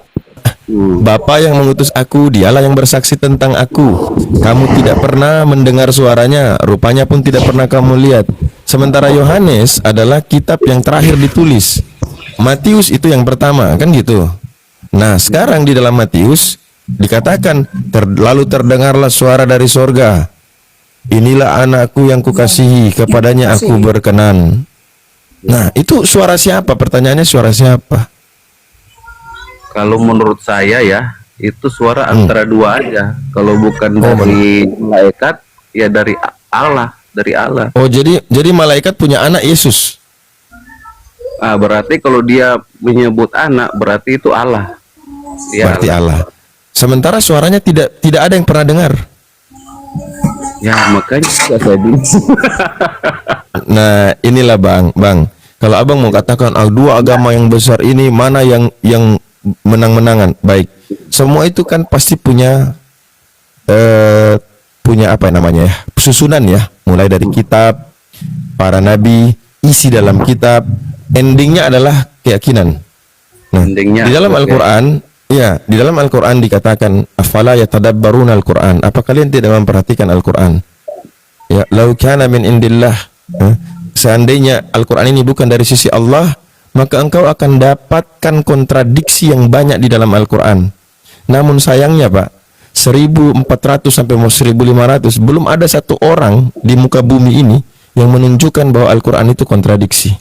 Bapa yang mengutus aku, dialah yang bersaksi tentang aku. Kamu tidak pernah mendengar suaranya, rupanya pun tidak pernah kamu lihat. Sementara Yohanes adalah kitab yang terakhir ditulis. Matius itu yang pertama, kan gitu. Nah, sekarang di dalam Matius dikatakan, lalu terdengarlah suara dari sorga. Inilah anakku yang kukasihi, kepadanya aku berkenan. Nah, itu suara siapa? Pertanyaannya suara siapa? Kalau menurut saya ya, itu suara antara dua aja. Kalau bukan dari malaikat, ya dari Allah, Oh, jadi malaikat punya anak Yesus. Berarti kalau dia menyebut anak, berarti itu Allah. Ya, berarti Allah. Sementara suaranya tidak ada yang pernah dengar. Ya, makanya saya bingung. Nah, inilah Bang. Kalau Abang mau katakan dua agama yang besar ini mana yang menang-menangan, baik. Semua itu kan pasti punya apa namanya ya, susunan ya, mulai dari kitab, para nabi, isi dalam kitab, endingnya adalah keyakinan. Nah, di dalam Al-Quran, di dalam Al-Quran dikatakan, afala yatadabbaruna Al-Quran, apa kalian tidak memperhatikan Al-Quran? Ya, lau kana min indillah, seandainya Al-Quran ini bukan dari sisi Allah, maka engkau akan dapatkan kontradiksi yang banyak di dalam Al-Quran. Namun sayangnya, Pak, 1400 sampai 1500 belum ada satu orang di muka bumi ini yang menunjukkan bahwa Al-Quran itu kontradiksi.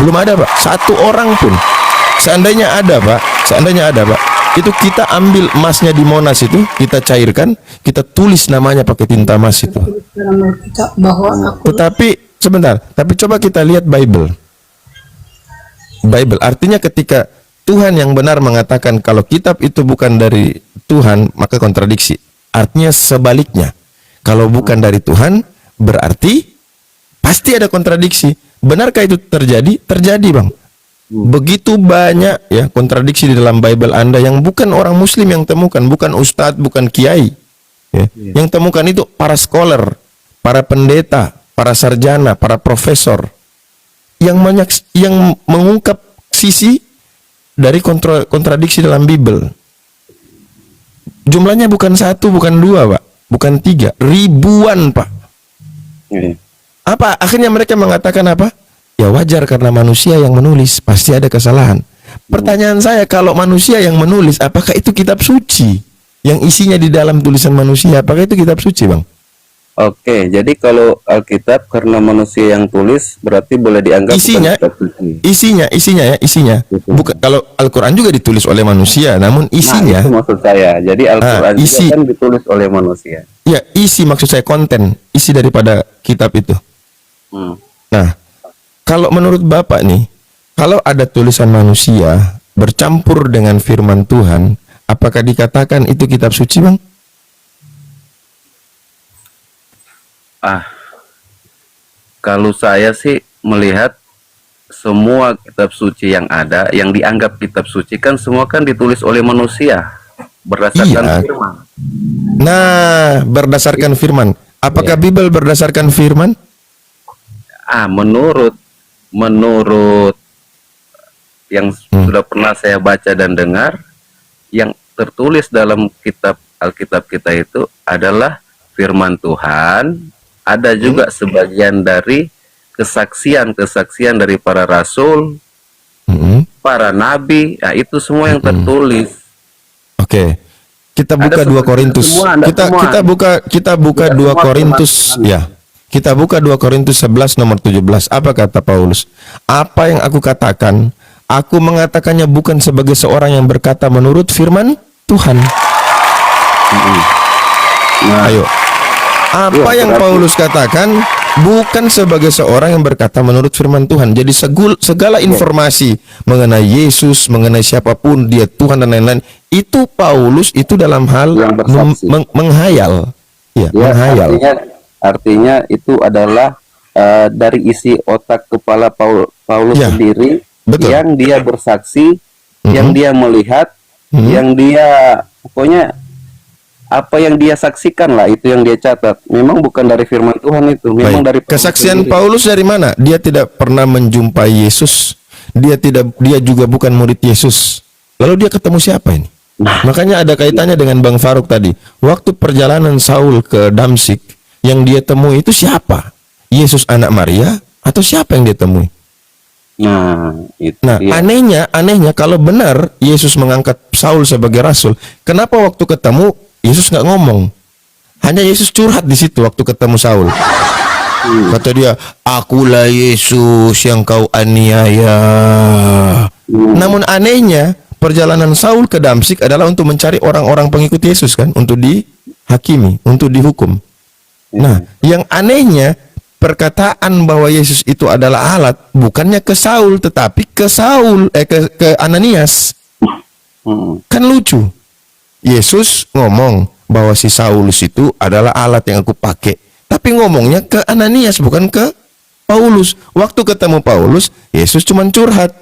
Belum ada, Pak, satu orang pun. Seandainya ada, Pak, itu kita ambil emasnya di Monas itu, kita cairkan, kita tulis namanya pakai tinta emas itu. Tetapi sebentar, tapi coba kita lihat Bible, artinya ketika Tuhan yang benar mengatakan kalau kitab itu bukan dari Tuhan, maka kontradiksi. Artinya sebaliknya, kalau bukan dari Tuhan, berarti pasti ada kontradiksi. Benarkah itu terjadi? Terjadi, Bang. Begitu banyak ya kontradiksi di dalam Bible Anda yang bukan orang Muslim yang temukan, bukan ustadz, bukan kiai. Ya. Yang temukan itu para scholar, para pendeta, para sarjana, para profesor. Yang mengungkap sisi dari kontradiksi dalam Bible. Jumlahnya bukan satu, bukan dua, Pak, bukan tiga, ribuan, Pak. Apa akhirnya mereka mengatakan apa? Ya wajar karena manusia yang menulis, pasti ada kesalahan. Pertanyaan saya, kalau manusia yang menulis, apakah itu kitab suci? Yang isinya di dalam tulisan manusia, apakah itu kitab suci, Bang? Oke, jadi kalau Alkitab karena manusia yang tulis berarti boleh dianggap Isinya, bukan kitab suci. isinya. Bukan, kalau Al-Quran juga ditulis oleh manusia, namun Nah, isinya, itu maksud saya. Jadi Al-Quran juga isi. kan ditulis oleh manusia. ya isi maksud saya konten, isi daripada kitab itu. Hmm. Nah, kalau menurut Bapak nih, kalau ada tulisan manusia bercampur dengan firman Tuhan, apakah dikatakan itu kitab suci, Bang? Kalau saya sih melihat semua kitab suci yang ada, yang dianggap kitab suci kan semua kan ditulis oleh manusia berdasarkan Iya. firman. Nah, berdasarkan firman. Apakah Bible berdasarkan firman? Menurut yang sudah pernah saya baca dan dengar, yang tertulis dalam kitab Alkitab kita itu adalah firman Tuhan. Ada juga sebagian dari kesaksian dari para rasul, para nabi, ya itu semua yang tertulis. Oke. Kita buka Ada 2 Korintus. semua, ada semua. Kita buka 2 semua Korintus, firman ya. Kita buka 2 Korintus 11 nomor 17. Apa kata Paulus? Apa yang aku katakan, aku mengatakannya bukan sebagai seorang yang berkata menurut firman Tuhan. Ayo. Apa yang Paulus katakan bukan sebagai seorang yang berkata menurut firman Tuhan. Jadi segala informasi mengenai Yesus, mengenai siapapun dia Tuhan dan lain-lain, itu Paulus itu dalam hal Yang bersaksi. menghayal. Ya, Ya, menghayal. artinya itu adalah dari isi otak kepala Paulus Ya, sendiri, betul. yang dia bersaksi, yang dia melihat, yang dia pokoknya apa yang dia saksikan lah, itu yang dia catat. Memang bukan dari firman Tuhan itu, memang dari Baik. Paulus Kesaksian sendiri. Paulus dari mana? Dia tidak pernah menjumpai Yesus. Dia juga bukan murid Yesus. Lalu dia ketemu siapa ini? Makanya ada kaitannya dengan Bang Faruk tadi. Waktu perjalanan Saul ke Damsik, yang dia temui itu siapa? Yesus anak Maria atau siapa yang dia temui? Nah, itu Nah, dia. anehnya kalau benar Yesus mengangkat Saul sebagai rasul, kenapa waktu ketemu Yesus nggak ngomong? Hanya Yesus curhat di situ waktu ketemu Saul. Kata dia, akulah Yesus yang kau aniaya. Namun anehnya, perjalanan Saul ke Damsik adalah untuk mencari orang-orang pengikut Yesus kan, untuk dihakimi, untuk dihukum. Nah, yang anehnya, perkataan bahwa Yesus itu adalah alat bukannya ke Saul, tetapi ke Ananias. Kan lucu. Yesus ngomong bahwa si Saulus itu adalah alat yang aku pakai, tapi ngomongnya ke Ananias bukan ke Paulus. Waktu ketemu Paulus, Yesus cuma curhat.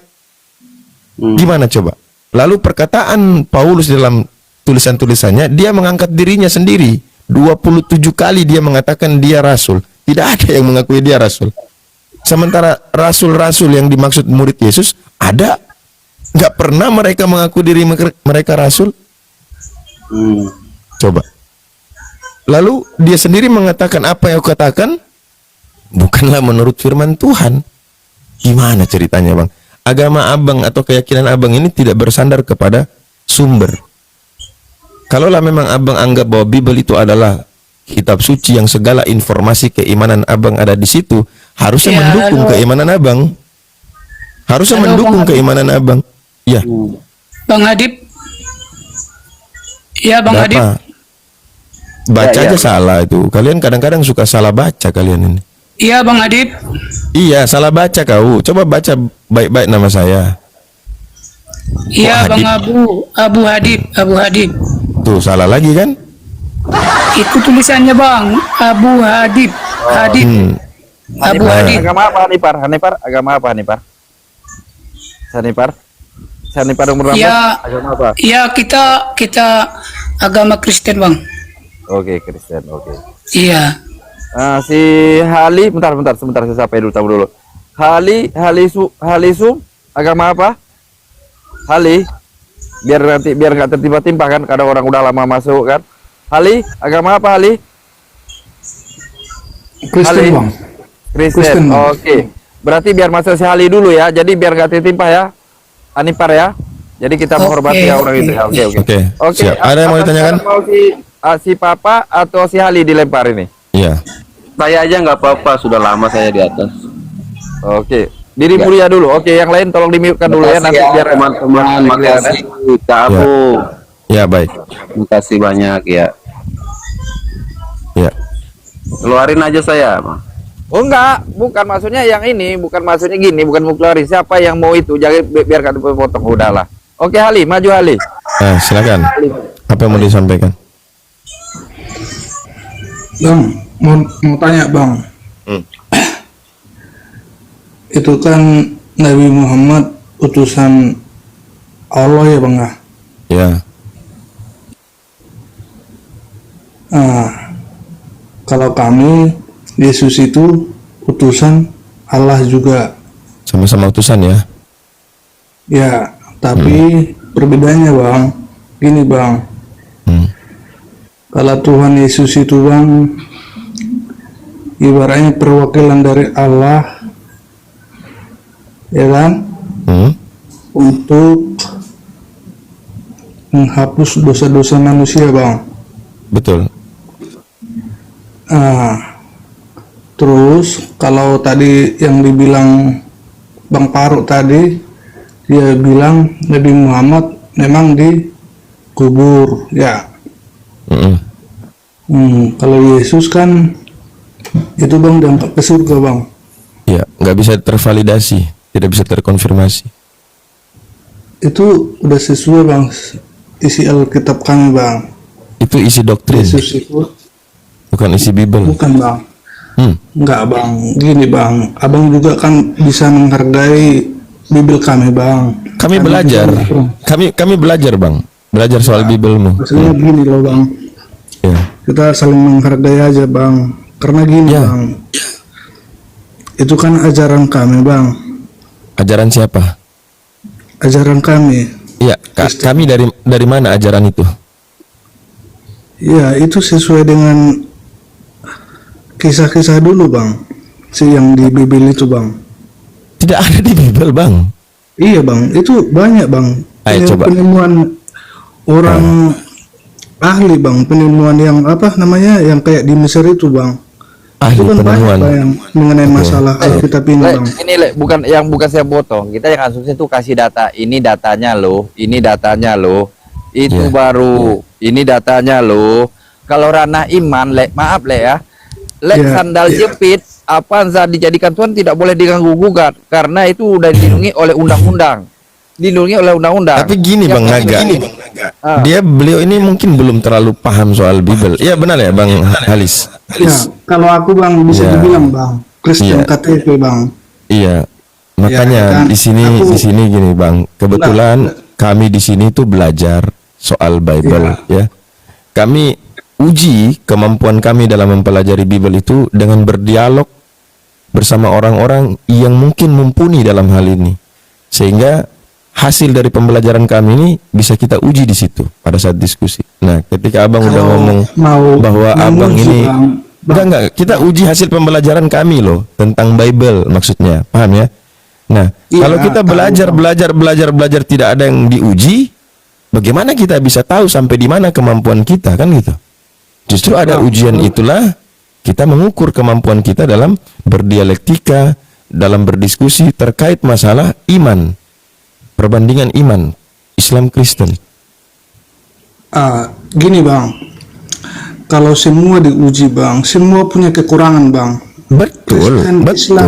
Gimana coba? Lalu perkataan Paulus dalam tulisan-tulisannya, dia mengangkat dirinya sendiri. 27 kali dia mengatakan dia rasul. Tidak ada yang mengakui dia rasul. Sementara rasul-rasul yang dimaksud murid Yesus ada, nggak pernah mereka mengaku diri mereka rasul. Coba. Lalu dia sendiri mengatakan apa yang aku katakan bukanlah menurut firman Tuhan. Gimana ceritanya, Bang? Agama abang atau keyakinan abang ini tidak bersandar kepada sumber. Kalaulah memang abang anggap bahwa Bible itu adalah kitab suci yang segala informasi keimanan abang ada di situ, harusnya mendukung keimanan abang. Harusnya mendukung keimanan abang. Ya. Bang Adib. Ya, Bang Adib. Baca aja salah itu. Kalian kadang-kadang suka salah baca kalian ini. Iya, Bang Adib. Iya, salah baca kau. Coba baca baik-baik nama saya. Iya, Bang Abu Hadib. Tuh, salah lagi kan? Itu tulisannya, Bang. Abu Hadib. Abu Hadib. Agama apa Hanifar? Agama apa Hanifar? Hanifar umur berapa? Ya, Agama apa? ya kita agama Kristen, Bang. Oke, Kristen. Oke. Iya. Si Hali, sebentar saya sapa dulu. Halisu agama apa? Hali, biar nggak tertimpa-timpa kan, kadang orang udah lama masuk kan. Hali, agama apa Hali? Kristen, Bang. Kristen. Oke. Berarti biar masuk si Hali dulu ya. Jadi biar nggak tertimpa ya. Anipar ya. Jadi kita menghormati orang itu ya. Oke. Siap. Ada yang mau ditanyakan? Mau si Papa atau si Hali dilempar ini? Iya. Saya aja nggak apa-apa, sudah lama saya di atas. Oke. Diri mulia dulu. Oke, yang lain tolong di-mute-kan dulu ya, nanti biar teman-teman. Makasih Kak Abu. Ya, baik. Terima kasih banyak ya. Ya. Keluarin aja saya, Bang. Oh enggak, bukan maksudnya yang ini, bukan maksudnya gini, bukan mau keluarin. Siapa yang mau itu, jangan biar kan potong, udahlah. Oke, Hali, maju Hali. Silakan. Apa yang mau disampaikan? Bang, mau tanya Bang. Itu kan Nabi Muhammad utusan Allah ya Bang ya? Ya. Kalau kami, Yesus itu utusan Allah juga. Sama-sama utusan ya? Ya, tapi perbedaannya Bang, gini Bang. Kalau Tuhan Yesus itu Bang, ibaratnya perwakilan dari Allah, ya kan? Untuk menghapus dosa-dosa manusia Bang. Betul. Terus kalau tadi yang dibilang Bang Faruk tadi, dia bilang Nabi Muhammad memang dikubur ya. Kalau Yesus kan itu Bang diangkat ke surga Bang. Ya, nggak bisa tervalidasi, tidak bisa terkonfirmasi. Itu udah sesuai Bang isi Alkitab kami Bang. Itu isi doktrin. Yesus itu bukan isi Bible. bukan Bang. Enggak Bang, gini Bang, Abang juga kan bisa menghargai Bible kami Bang. Kami belajar, kami belajar Bang, belajar soal Biblemu. Maksudnya gini loh Bang, kita saling menghargai aja Bang, karena gini Bang, itu kan ajaran kami Bang. Ajaran siapa? Ajaran kami. Iya, kami dari mana ajaran itu? Ya, itu sesuai dengan kisah-kisah dulu Bang, yang di Bible itu Bang. Tidak ada di Bible Bang. Iya Bang, itu banyak Bang. Penemuan orang ahli Bang, penemuan yang apa namanya, yang kayak di Mesir itu Bang. Ahli itu kan penemuan banyak yang mengenai masalah Alkitab ini Bang. Ini bukan saya potong. Kita yang asumsi itu kasih data. Ini datanya loh, ini datanya loh. Itu baru ini datanya loh. Kalau ranah iman, maaf ya. Sandal jepit apa saat dijadikan Tuhan tidak boleh diganggu gugat karena itu udah dilindungi oleh undang-undang. Tapi gini Bang Naga, beliau ini mungkin belum terlalu paham soal Bible. Iya benar ya Bang Halis? Ya, kalau aku Bang bisa dibilang Bang Kristen KTP Bang. Iya, makanya di sini gini Bang. Kebetulan kami di sini tuh belajar soal Bible ya. Kami uji kemampuan kami dalam mempelajari Bible itu dengan berdialog bersama orang-orang yang mungkin mumpuni dalam hal ini, sehingga hasil dari pembelajaran kami ini bisa kita uji di situ pada saat diskusi. Nah, ketika Abang udah ngomong bahwa Abang ini enggak, kita uji hasil pembelajaran kami loh tentang Bible maksudnya, paham ya? Nah, kalau kita belajar tidak ada yang diuji, bagaimana kita bisa tahu sampai di mana kemampuan kita, kan gitu? Justru ada ujian itulah kita mengukur kemampuan kita dalam berdialektika, dalam berdiskusi terkait masalah iman, perbandingan iman Islam Kristen. Gini Bang, kalau semua diuji Bang, semua punya kekurangan Bang. Betul, Islam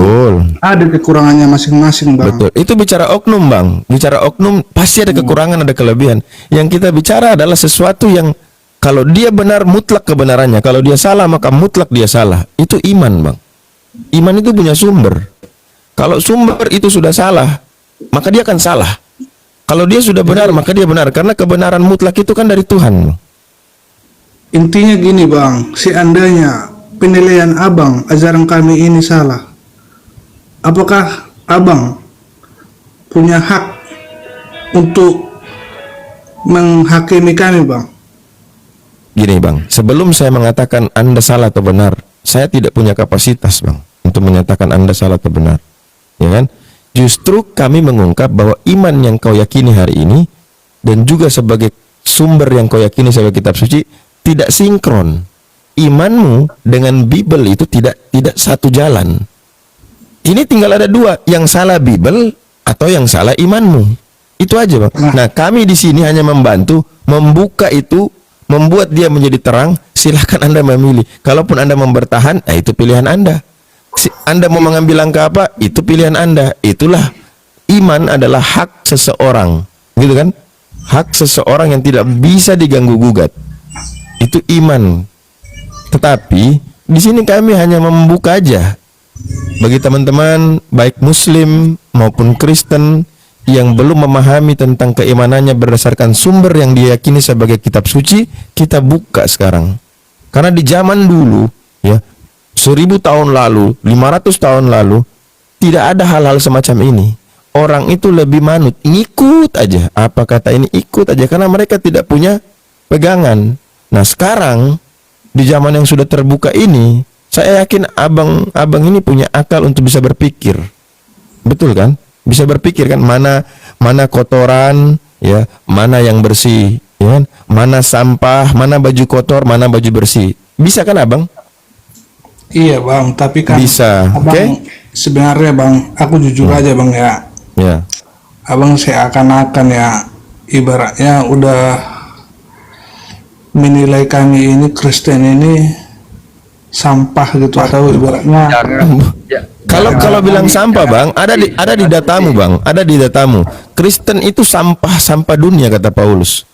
ada kekurangannya masing-masing Bang. Betul. Itu bicara oknum Bang. Bicara oknum pasti ada kekurangan, ada kelebihan. Yang kita bicara adalah sesuatu yang kalau dia benar mutlak kebenarannya, kalau dia salah maka mutlak dia salah. Itu iman Bang. Iman itu punya sumber. Kalau sumber itu sudah salah, maka dia akan salah. Kalau dia sudah benar maka dia benar, karena kebenaran mutlak itu kan dari Tuhan. Intinya gini Bang, seandainya penilaian Abang ajaran kami ini salah, apakah Abang punya hak untuk menghakimi kami Bang? Gini Bang, sebelum saya mengatakan Anda salah atau benar, saya tidak punya kapasitas Bang untuk menyatakan Anda salah atau benar, ya kan? Justru kami mengungkap bahwa iman yang kau yakini hari ini dan juga sebagai sumber yang kau yakini sebagai kitab suci tidak sinkron. imanmu dengan Bible itu tidak satu jalan. Ini tinggal ada dua, yang salah Bible atau yang salah imanmu. Itu aja, Bang. Nah, kami di sini hanya membantu membuka itu, membuat dia menjadi terang. Silahkan Anda memilih. Kalaupun Anda mau bertahan, itu pilihan Anda. Anda mau mengambil langkah apa, itu pilihan Anda. Itulah, iman adalah hak seseorang, gitu kan? Hak seseorang yang tidak bisa diganggu gugat. Itu iman. Tetapi di sini kami hanya membuka aja bagi teman-teman baik Muslim maupun Kristen yang belum memahami tentang keimanannya berdasarkan sumber yang diyakini sebagai kitab suci, kita buka sekarang. Karena di zaman dulu, ya, 1000 tahun lalu, 500 tahun lalu, tidak ada hal-hal semacam ini. Orang itu lebih manut, ngikut aja. Apa kata ini, ikut aja, karena mereka tidak punya pegangan. Nah, sekarang di zaman yang sudah terbuka ini, saya yakin abang ini punya akal untuk bisa berpikir. Betul kan? Bisa berpikir kan, mana kotoran, ya, mana yang bersih, ya kan? Mana sampah, mana baju kotor, mana baju bersih. Bisa kan, Abang? Iya, Bang, tapi kan bisa. Oke. Sebenarnya, Bang, aku jujur aja, Bang, ya. Ya. Abang seakan-akan ya ibaratnya udah menilai kami ini Kristen ini sampah gitu, atau ibaratnya Kalau bilang sampah, Bang, ada di datamu, Bang. Ada di datamu. Kristen itu sampah dunia, kata Paulus.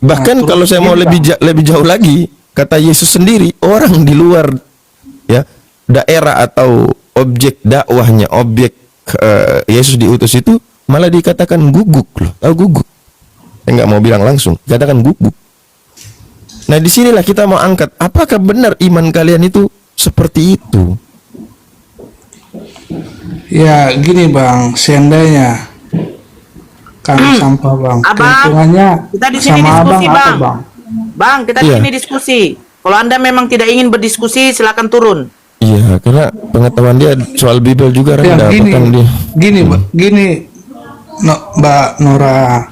Bahkan kalau saya mau lebih jauh lagi, kata Yesus sendiri, orang di luar, ya, daerah atau objek dakwahnya, objek Yesus diutus itu malah dikatakan guguk loh. Tahu guguk? Saya nggak mau bilang langsung, katakan guguk. Nah, disinilah kita mau angkat, apakah benar iman kalian itu seperti itu? ya gini, Bang, seandainya kami sampah, Bang, keuntungannya kita di sini sama diskusi, Abang apa, Bang? Bang? Bang, kita di sini diskusi. Kalau Anda memang tidak ingin berdiskusi, silakan turun. Iya, karena pengetahuan dia soal Bible juga rendah. Gini, Mbak Nora.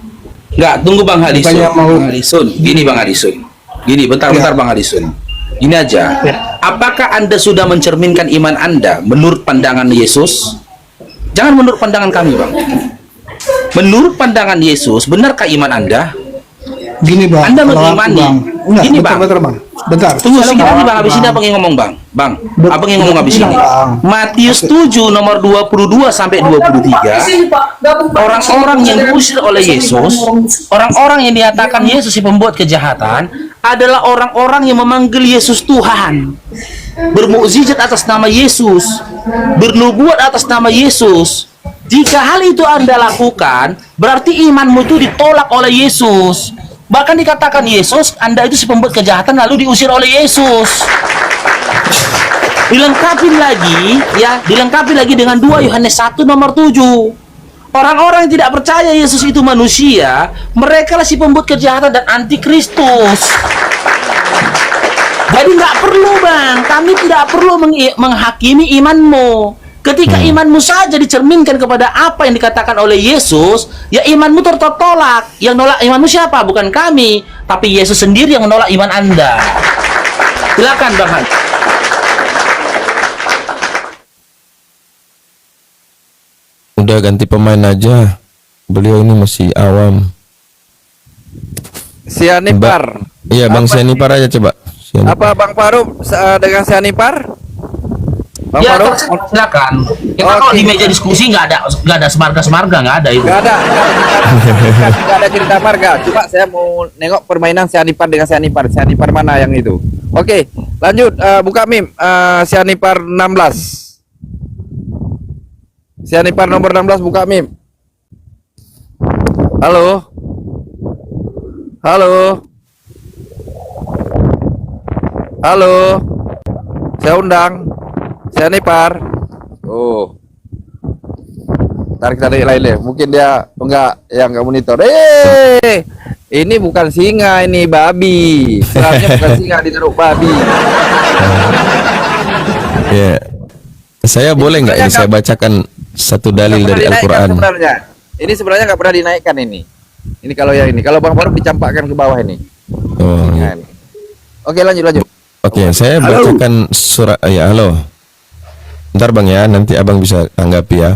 Enggak, tunggu Bang Hadisun. Bukannya mau- Bang Hadisun. Gini Bang Hadisun. Gini, bentar Bang Hadisun. Gini aja. Apakah Anda sudah mencerminkan iman Anda menurut pandangan Yesus? Jangan menurut pandangan kami, Bang. Menurut pandangan Yesus, benarkah iman Anda? Gini, Bang, Anda kalau aku, mengimani. Bang. Enggak, Gini, bentar, Bang. Bentar. Tunggu Kalau sedikit lagi, Bang. aku, Habis ini Bang. abang yang ngomong, Bang. Abang yang ngomong habis ini. Bang. Matius 7 nomor 22 sampai 23. Orang-orang yang diusir oleh Yesus, orang-orang yang dinyatakan Yesus si pembuat kejahatan, adalah orang-orang yang memanggil Yesus Tuhan, bermukjizat atas nama Yesus, bernubuat atas nama Yesus. Jika hal itu Anda lakukan, berarti imanmu itu ditolak oleh Yesus. Bahkan dikatakan Yesus, Anda itu si pembuat kejahatan lalu diusir oleh Yesus. Dilengkapi lagi dengan 2 Yohanes 1 nomor 7. Orang-orang yang tidak percaya Yesus itu manusia, mereka lah si pembuat kejahatan dan antikristus. Jadi nggak perlu, Bang, kami tidak perlu menghakimi imanmu. Ketika imanmu saja dicerminkan kepada apa yang dikatakan oleh Yesus, ya imanmu tertolak. Yang nolak imanmu siapa? Bukan kami, tapi Yesus sendiri yang menolak iman Anda. Silakan, Bang Han. Udah ganti pemain aja. Beliau ini masih awam. Sianipar. Iya, Bang Sianipar aja coba. Apa Bang Farouk dengan Sianipar? Bang Ya, Farouk? silakan. Kita kalau di meja diskusi nggak ada semarga-semarga, nggak ada itu. Nggak ada cerita marga. Cuma saya mau nengok permainan Sianipar dengan Sianipar. Sianipar mana yang itu? Oke, lanjut. Buka Mim. Sianipar 16. Sianipar nomor 16 buka Mim. Halo. Halo. Halo. Saya undang. Sianipar. Oh. Tarik lain deh. Mungkin dia enggak monitor. Ini bukan singa, ini babi. Sebenarnya bukan singa, ditaruh babi. Ya. Saya boleh nggak ini saya bacakan satu dalil dari Al-Quran? Ini sebenarnya nggak pernah dinaikkan ini. Ini kalau yang ini. Kalau Bang Farouk dicampakkan ke bawah ini. Oh, Nah, iya. ini. Oke, lanjut. Oke, saya bacakan surah ya, halo. Bentar Bang ya, nanti Abang bisa tanggapi ya.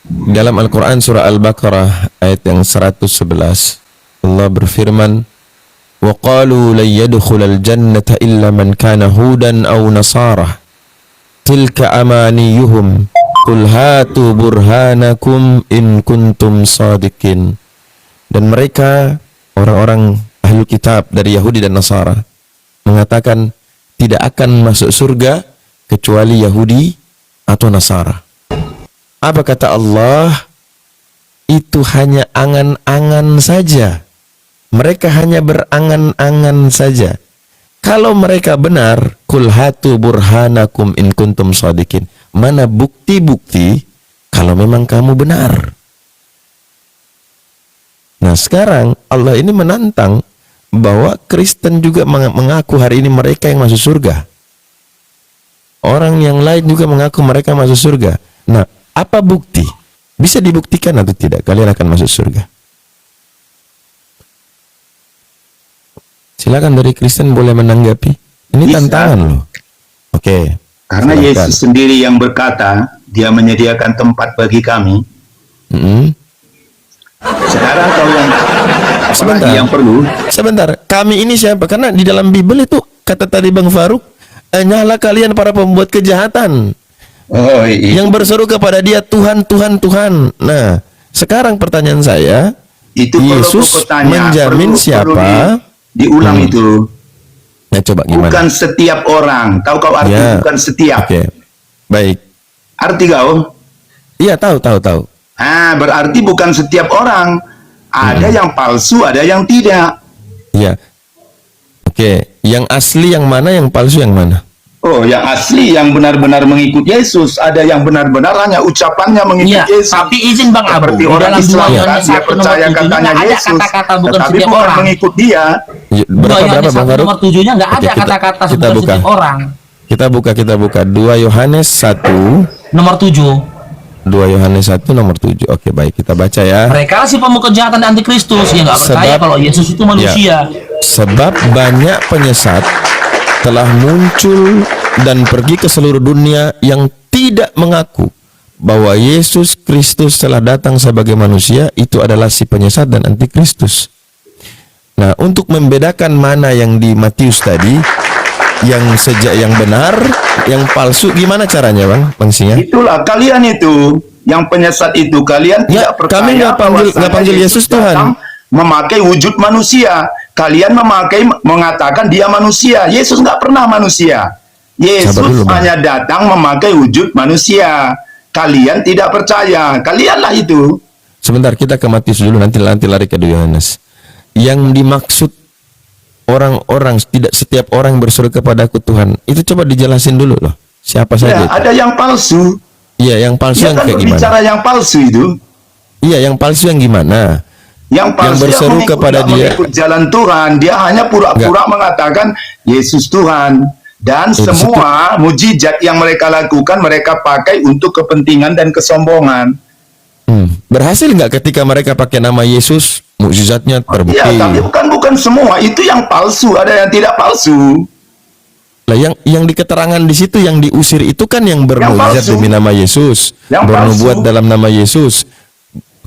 Dalam Al-Qur'an surah Al-Baqarah ayat yang 111, Allah berfirman, "Wa qalu lan yadkhulal jannata illa man kana hudan aw nasara. Tilka amaniyuhum. Qul hatu burhanakum in kuntum shadiqin." Dan mereka orang-orang ahli kitab dari Yahudi dan Nasara mengatakan tidak akan masuk surga kecuali Yahudi atau Nasara. Apa kata Allah? Itu hanya angan-angan saja. Mereka hanya berangan-angan saja. Kalau mereka benar, kul hatu burhanakum in kuntum shadiqin. Mana bukti-bukti kalau memang kamu benar? Nah, sekarang Allah ini menantang bahwa Kristen juga mengaku hari ini mereka yang masuk surga. Orang yang lain juga mengaku mereka masuk surga. Nah, apa bukti? Bisa dibuktikan atau tidak kalian akan masuk surga? Silakan dari Kristen boleh menanggapi. Ini Bisa. tantangan loh. Oke. Karena silakan. Yesus sendiri yang berkata, Dia menyediakan tempat bagi kami. Sekarang kalau yang perlu. Sebentar, kami ini siapa? Karena di dalam Bible itu kata tadi Bang Faruk, nyala kalian para pembuat kejahatan. Oh, iya. Yang berseru kepada Dia Tuhan, Tuhan, Tuhan. Nah, sekarang pertanyaan saya, Itu Yesus kalau tanya, menjamin perlu siapa? Diulang itu. Nah, coba gimana? Bukan setiap orang. Tahu kau arti Ya. bukan setiap? Oke. Baik. Arti kau? Iya, tahu. Berarti bukan setiap orang. Ada yang palsu, ada yang tidak. Iya. Oke, yang asli yang mana, yang palsu yang mana? Oh, yang asli yang benar-benar mengikut Yesus, ada yang benar-benar hanya ucapannya mengikut Iya, Yesus. tapi izin Bang Abu, Seperti di orang dalam Islam 2 kan, Yohanes dia 1 percaya nomor 7 katanya nggak ada Yesus, kata-kata bukan tetapi setiap bukan orang. mengikut Dia. Berapa Yohanes Bang 1 Faruk? nomor 7-nya nggak Oke, ada kata-kata kita bukan buka. setiap orang. Kita buka 2 Yohanes 1 Nomor 7. 2 Yohanes 1 nomor 7. Oke, baik, kita baca ya. Mereka si pemuka kejahatan dan antikristus yang nggak percaya kalau Yesus itu manusia. Sebab banyak penyesat telah muncul dan pergi ke seluruh dunia yang tidak mengaku bahwa Yesus Kristus telah datang sebagai manusia. Itu adalah si penyesat dan antikristus. Nah, untuk membedakan mana yang di Matius tadi, yang benar, yang palsu, gimana caranya Bang Singa? Itulah kalian itu, yang penyesat itu kalian tidak percaya. Kami nggak panggil Yesus Tuhan. Memakai wujud manusia. Kalian mengatakan Dia manusia. Yesus nggak pernah manusia. Yesus dulu, Bang. hanya datang memakai wujud manusia. Kalian tidak percaya. Kalianlah itu. Sebentar, kita ke Matius dulu, nanti lari ke 2 Yohanes. Yang dimaksud orang-orang, tidak setiap orang berseru kepadaku Tuhan, itu coba dijelasin dulu loh. Siapa saja Ya, itu? ada yang palsu. Iya, yang palsu Dia yang kan kayak gimana? berbicara yang palsu itu. Iya, yang palsu yang gimana? Yang palsu berseru kepada Dia. mengikut jalan Tuhan. Dia hanya pura-pura mengatakan Yesus Tuhan. Dan semua mujizat yang mereka lakukan mereka pakai untuk kepentingan dan kesombongan. Berhasil nggak ketika mereka pakai nama Yesus, mukjizatnya terbukti? Ya, tapi bukan semua. Itu yang palsu, ada yang tidak palsu. Lah, yang di keterangan di situ yang diusir itu kan yang bermukjizat demi nama Yesus, Yang bernubuat palsu. dalam nama Yesus.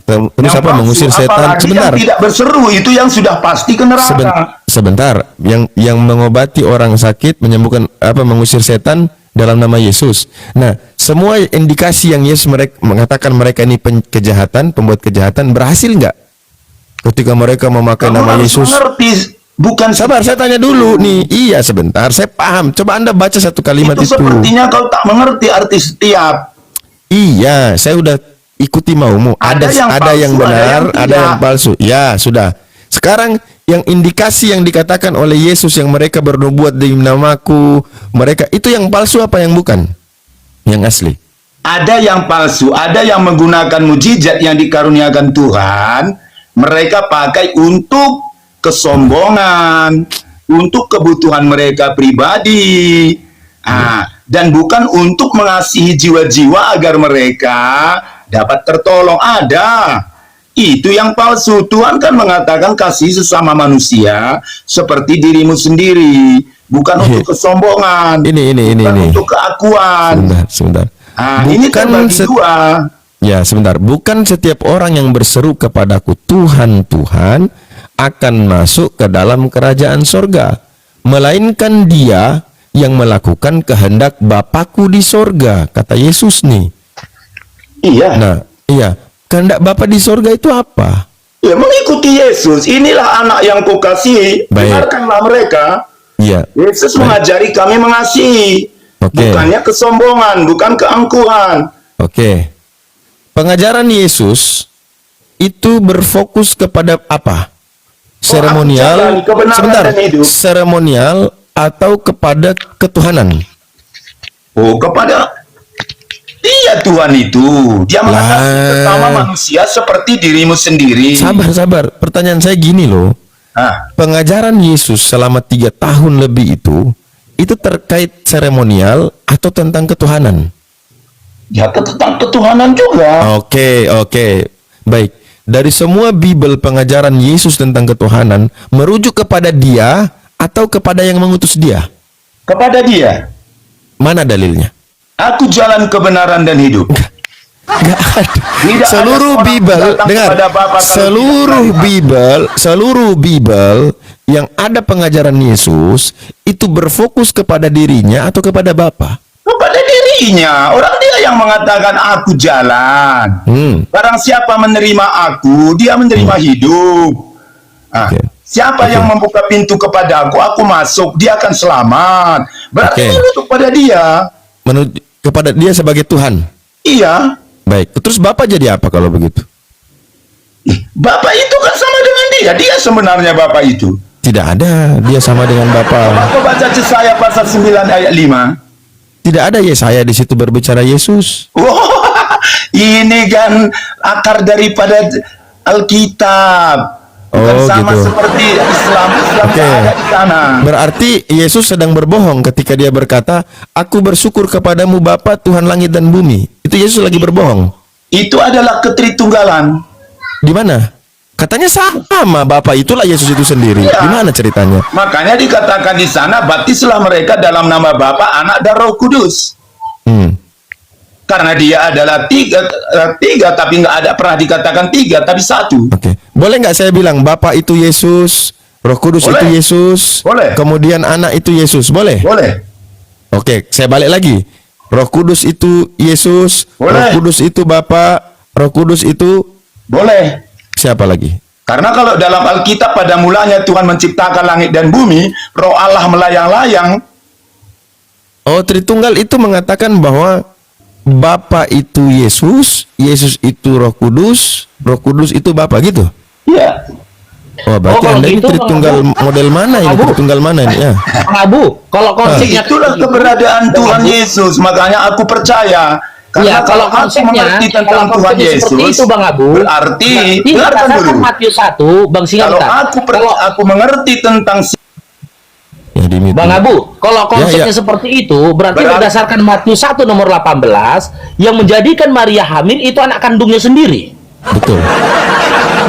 Terus Yang apa? palsu, Mengusir setan. apalagi Sebentar. yang tidak berseru itu yang sudah pasti ke neraka. Sebentar, yang mengobati orang sakit, menyembuhkan mengusir setan dalam nama Yesus. Nah, semua indikasi yang Yesus mengatakan mereka ini kejahatan, pembuat kejahatan, berhasil nggak? Ketika mereka memakai Kamu nama harus Yesus. mengerti, bukan Sabar, saya tanya dulu nih. Iya, sebentar, saya paham. Coba Anda baca satu kalimat itu. sepertinya kau tak mengerti arti setiap. Iya, saya udah ikuti maumu. Ada yang palsu, benar, ada yang ada yang tidak. palsu. Ya, sudah. Sekarang yang indikasi yang dikatakan oleh Yesus yang mereka bernubuat demi namaku, mereka itu yang palsu apa yang bukan? Yang asli. Ada yang palsu, ada yang menggunakan mujizat yang dikaruniakan Tuhan, mereka pakai untuk kesombongan, untuk kebutuhan mereka pribadi, dan bukan untuk mengasihi jiwa-jiwa agar mereka dapat tertolong. Ada. Itu yang palsu. Tuhan kan mengatakan kasih sesama manusia seperti dirimu sendiri. bukan untuk kesombongan, bukan untuk keakuan. Sebentar. Ini terbagi dua. Ya, sebentar. Bukan setiap orang yang berseru kepadaku Tuhan, Tuhan akan masuk ke dalam kerajaan sorga, melainkan dia yang melakukan kehendak Bapakku di sorga, kata Yesus nih. Iya. Nah, iya. Kehendak Bapa di sorga itu apa? Ya, mengikuti Yesus. Inilah anak yang kukasihi. Dengarkanlah mereka. Iya. Yesus mengajari kami mengasihi. Bukannya kesombongan, bukan keangkuhan. Oke. Pengajaran Yesus itu berfokus kepada apa? Seremonial. Sebentar. Seremonial atau kepada ketuhanan? Oh, kepada dia Tuhan itu. Dia mengasihi sesama manusia seperti dirimu sendiri. Sabar. Pertanyaan saya gini loh. Pengajaran Yesus selama 3 tahun lebih itu terkait seremonial atau tentang ketuhanan? Ya, tentang ketuhanan juga. Oke. Baik. Dari semua Bible pengajaran Yesus tentang ketuhanan merujuk kepada dia atau kepada yang mengutus dia? Kepada dia. Mana dalilnya? Aku jalan kebenaran dan hidup. Seluruh Bible, dengar, seluruh Bible yang ada pengajaran Yesus itu berfokus kepada dirinya atau kepada Bapa? Kepada dirinya. Orang dia yang mengatakan aku jalan. Barang siapa menerima aku, dia menerima hidup. Siapa yang membuka pintu kepada aku masuk, dia akan selamat. Berarti menuju kepada dia. Menuju kepada dia sebagai Tuhan. Iya. Baik. Terus Bapak jadi apa kalau begitu? Bapak itu kan sama dengan dia. Dia sebenarnya Bapak itu. Tidak ada. Dia sama dengan Bapak. Aku baca Yesaya pasal 9 ayat 5. Tidak ada Yesaya di situ berbicara Yesus. Ini kan akar daripada Alkitab. Bukan sama gitu. Seperti Islam ada di sana. Berarti Yesus sedang berbohong ketika dia berkata, aku bersyukur kepadamu Bapa Tuhan langit dan bumi. Itu Yesus lagi berbohong. Itu adalah ketritunggalan. Di mana? Katanya sama Bapa, itulah Yesus itu sendiri. Di mana ceritanya? Makanya dikatakan di sana, baptislah mereka dalam nama Bapa, Anak dan Roh Kudus. Karena dia adalah tiga, tapi nggak ada pernah dikatakan 3, tapi 1. Boleh nggak saya bilang Bapa itu Yesus, Roh Kudus itu Yesus, kemudian Anak itu Yesus, boleh? Boleh. Oke, saya balik lagi. Roh Kudus itu Yesus, Roh Kudus itu Bapa, Roh Kudus itu boleh. Siapa lagi? Karena kalau dalam Alkitab pada mulanya Tuhan menciptakan langit dan bumi, Roh Allah melayang-layang. Oh, Tritunggal itu mengatakan bahwa Bapa itu Yesus, Yesus itu Roh Kudus itu Bapa gitu? Iya. Oh, berarti Anda ini Tritunggal model mana ini? Tritunggal mana ini? Ya. Abu, kalau konsepnya itulah keberadaan Tuhan Yesus, makanya aku percaya. Karena kalau aku mengerti tentang Tuhan Yesus, itu Bang Abu, berarti dulu. Matius 1, Bang Singa. Kalau aku mengerti tentang Bang Abu, kalau konsepnya seperti itu, berarti berdasarkan Matius 1 nomor 18, yang menjadikan Maria hamil itu anak kandungnya sendiri. Betul.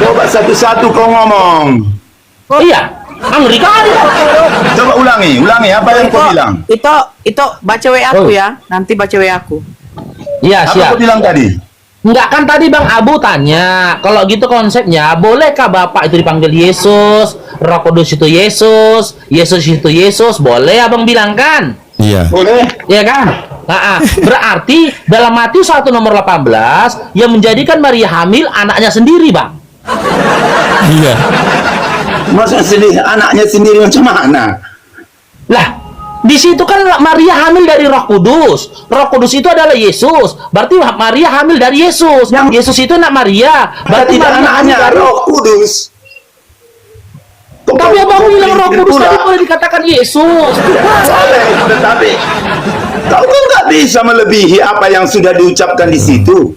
Coba satu-satu kau ngomong. Oh iya, ngeri kali. Coba ulangi apa yang kau bilang. Itu baca WA aku ya, nanti baca WA aku. Iya, siap. Apa kau bilang tadi? Enggak, kan tadi Bang Abu tanya, kalau gitu konsepnya, bolehkah Bapak itu dipanggil Yesus, Roh Kudus itu Yesus, Yesus itu Yesus, boleh Abang bilang kan? Iya. Boleh. Iya kan? Nah, berarti dalam Matius 1 nomor 18 yang menjadikan Maria hamil anaknya sendiri, Bang. Iya. Masa sendiri anaknya sendiri macam mana? Lah, di situ kan Maria hamil dari Roh Kudus. Roh Kudus itu adalah Yesus. Berarti Maria hamil dari Yesus. Yesus itu anak Maria. Berarti anaknya Roh Kudus. Tapi Abang bilang Roh Kudus tadi boleh dikatakan Yesus. Boleh, tetapi kau kan nggak bisa melebihi apa yang sudah diucapkan di situ.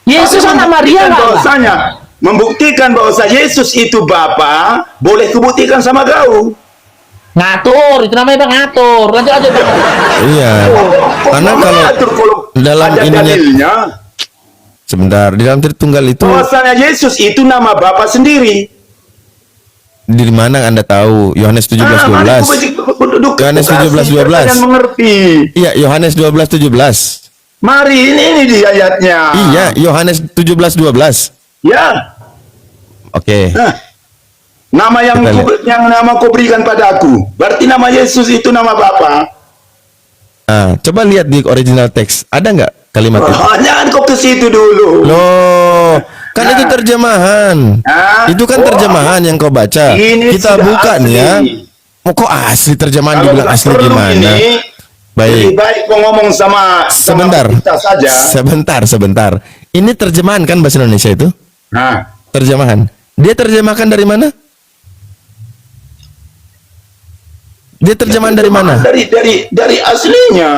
Yesus anak Maria bahwasanya membuktikan bahwa Yesus itu Bapa, boleh kubuktikan sama kau. Ngatur, itu namanya Bang ngatur. Lanjut aja Bang. Iya. Karena kalau dalam ininya sebentar, di dalam Tritunggal itu bahwasanya Yesus itu nama Bapa sendiri. Di mana Anda tahu? Yohanes 17:12. penduduk Yohanes Bekasi 17:12. kalian mengerti. Iya, Yohanes 12:17. Mari, ini di ayatnya. Iya, Yohanes 17:12. Ya. Oke. Nah, nama yang Kita lihat. yang nama kau berikan padaku. Berarti nama Yesus itu nama Bapa. Nah, coba lihat di original teks. Ada nggak kalimat itu? Jangan kau ke situ dulu. Loh, kan itu terjemahan. Itu kan terjemahan yang kau baca. Ini Kita sudah buka nih ya. asli. Oh, kok asli terjemahan Kalau dibilang nggak asli perlu gimana? ini, lebih Baik. baik kau ngomong sama Sebentar. kita saja. Sebentar. Ini terjemahan kan bahasa Indonesia itu? Nah, Terjemahan. Dia terjemahkan dari mana? Dia terjemahan dari mana? Dari aslinya.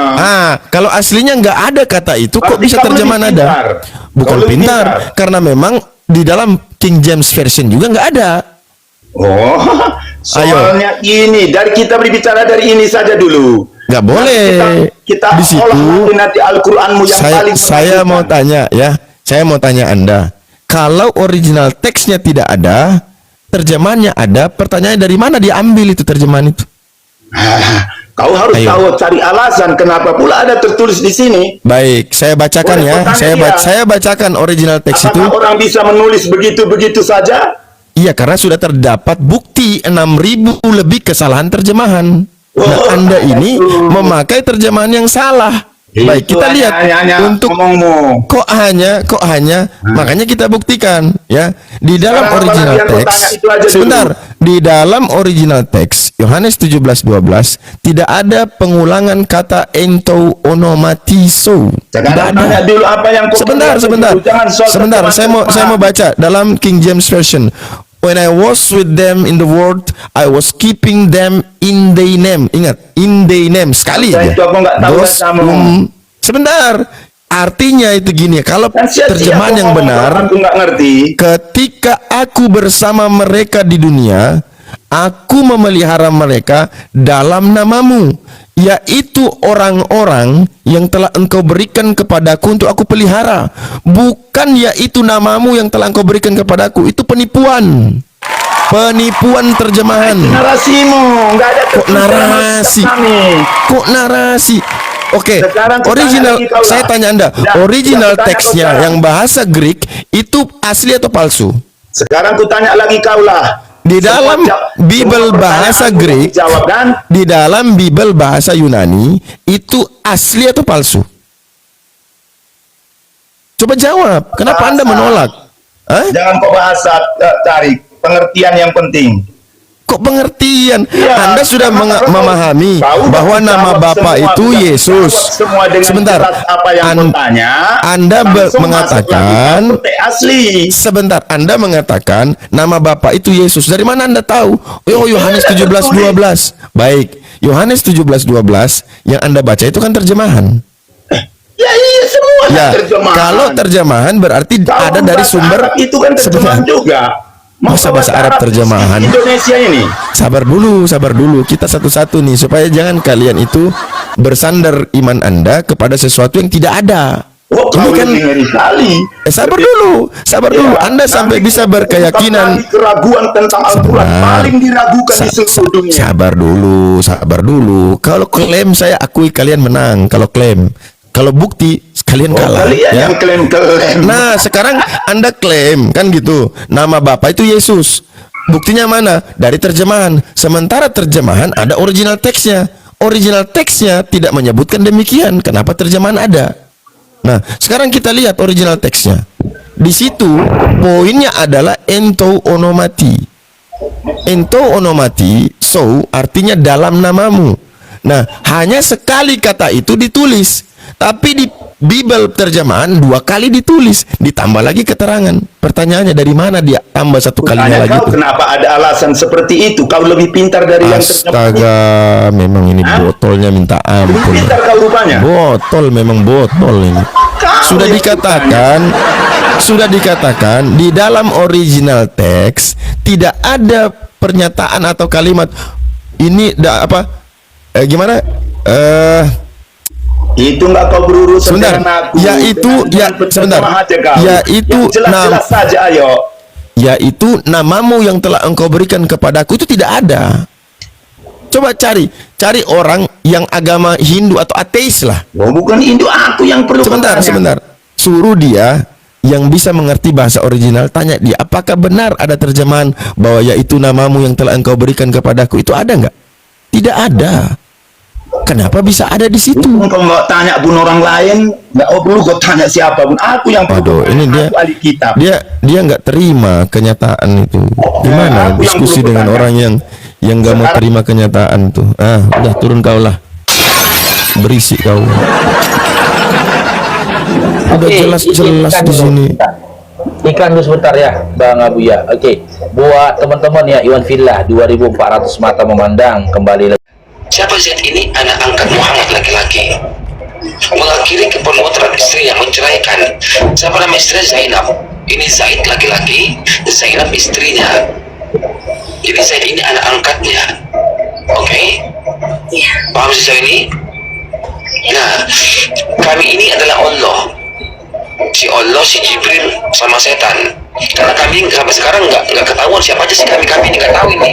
Kalau aslinya nggak ada kata itu, kok Berarti bisa kamu terjemahan lebih ada? pintar. Bukan Kau lebih pintar, pintar. karena memang di dalam King James Version juga nggak ada. Oh, soalnya ini dari kita berbicara dari ini saja dulu. Nggak boleh. Kita Di situ, olah nanti Al-Qur'anmu yang paling saya mau tanya ya, saya mau tanya Anda, kalau original teksnya tidak ada, terjemahannya ada, pertanyaannya dari mana diambil itu terjemahan itu? Kau harus tahu cari alasan kenapa pula ada tertulis di sini. Baik, saya bacakan Boleh ya. kau tanya dia. Saya bacakan original teks itu. Apakah orang bisa menulis begitu-begitu saja? Iya, karena sudah terdapat bukti 6.000 lebih kesalahan terjemahan. Nah, Anda ini memakai terjemahan yang salah. Baik, kita lihat untuk kok hanya makanya kita buktikan ya di dalam Sekarang original yang kau tanya teks. itu aja dulu. Sebentar, di dalam original teks Yohanes 17:12 tidak ada pengulangan kata ento onomatizo. Sekarang tanya dulu apa yang kau Sebentar. dulu. Jangan soal Sebentar, terjemahan. saya mau baca dalam King James Version. When I was with them in the world, I was keeping them in their name. Ingat, in their name sekali Saya aja. itu aku nggak tahu bacamu. Sebentar. Artinya itu gini, kalau terjemahan yang benar, aku nggak ngerti. ketika aku bersama mereka di dunia, aku memelihara mereka dalam namamu, yaitu orang-orang yang telah engkau berikan kepadaku untuk aku pelihara. Bukan yaitu namamu yang telah engkau berikan kepadaku. Itu penipuan. Penipuan terjemahan. Narasimu nggak ada. Kok narasi? Oke, Sekarang aku original. tanya lagi kau lah. Saya tanya Anda, original aku tanya kau teksnya sekarang. yang bahasa Greek itu asli atau palsu? Sekarang ku tanya lagi kau lah. Di dalam Bible bahasa Greek, di dalam Bible bahasa Yunani, itu asli atau palsu? Coba jawab. Kenapa Anda menolak? Jangan kau bahasa tarik. Pengertian yang penting. Kok pengertian? Ya, Anda sudah memahami bahwa nama Bapa itu Yesus. Sebentar. Apa yang kau tanya, Anda mengatakan asli. Sebentar, Anda mengatakan nama Bapa itu Yesus. Dari mana Anda tahu? Oh, Yohanes 17:12. Baik, Yohanes 17:12 yang Anda baca itu kan terjemahan. Ya iya, semua terjemahan. Kalau terjemahan berarti ada dari sumber. Itu kan terjemahan juga. Masa bahasa Arab terjemahan? Indonesia ini. Sabar dulu. Kita satu-satu nih supaya jangan kalian itu bersandar iman Anda kepada sesuatu yang tidak ada. Ini kan sabar dulu. Anda sampai bisa berkeyakinan. Keraguan tentang Al-Quran paling diragukan di seluruh dunia. Sabar dulu. Kalau klaim saya akui kalian menang. Kalau bukti kalian kalah. Kalian yang klaim. Nah, sekarang Anda klaim kan gitu. Nama Bapa itu Yesus. Buktinya mana? Dari terjemahan. Sementara terjemahan ada original teksnya. Original teksnya tidak menyebutkan demikian. Kenapa terjemahan ada? Nah, sekarang kita lihat original teksnya. Di situ poinnya adalah ento onomati. Ento onomati, so artinya dalam namamu. Nah, hanya sekali kata itu ditulis. Tapi di Bible terjemahan 2 kali ditulis, ditambah lagi keterangan. Pertanyaannya dari mana dia tambah 1 kalinya lagi kau, tuh? kenapa ada alasan seperti itu? Kau lebih pintar dari yang terjemahan. Astaga, memang ini botolnya minta ampun. Pintar kau rupanya. Memang botol ini. Sudah dikatakan di dalam original teks tidak ada pernyataan atau kalimat ini gimana? Itu nggak kau berurusan Sebentar. dengan aku. Jelas saja, ayo. Yaitu namamu yang telah engkau berikan kepadaku itu tidak ada. Coba cari orang yang agama Hindu atau ateis lah. Oh, bukan Hindu, aku yang perlu bertanya. Sebentar. Suruh dia yang bisa mengerti bahasa original, tanya dia, apakah benar ada terjemahan bahwa yaitu namamu yang telah engkau berikan kepadaku, itu ada nggak? Tidak ada. Kenapa bisa ada di situ? Kalau nggak tanya pun orang lain, nggak perlu kau tanya siapa pun. Aku yang perlu. Ini dia nggak terima kenyataan itu. Gimana diskusi dengan orang yang nggak mau terima kenyataan tuh? Udah turun kau lah. Berisik kau. Udah jelas-jelas di sini. Iklan dulu sebentar ya, Bang Abu ya. Oke, buat teman-teman ya, Iwan Villa 2400 mata memandang kembali lagi. Siapa Zaid ini? Anak angkat Muhammad laki-laki, mengakhiri keperluan terhadap istri yang menceraikan. Siapa nama istri? Zainab. Ini Zaid laki-laki, Zainab istrinya. Jadi Zaid ini anak angkatnya. Oke? Paham sih saya ini? Nah, kami ini adalah Allah. Si Allah, si Jibril, sama setan. Karena kami sampai sekarang nggak ketahuan siapa aja sih kami ini nggak tahu ini.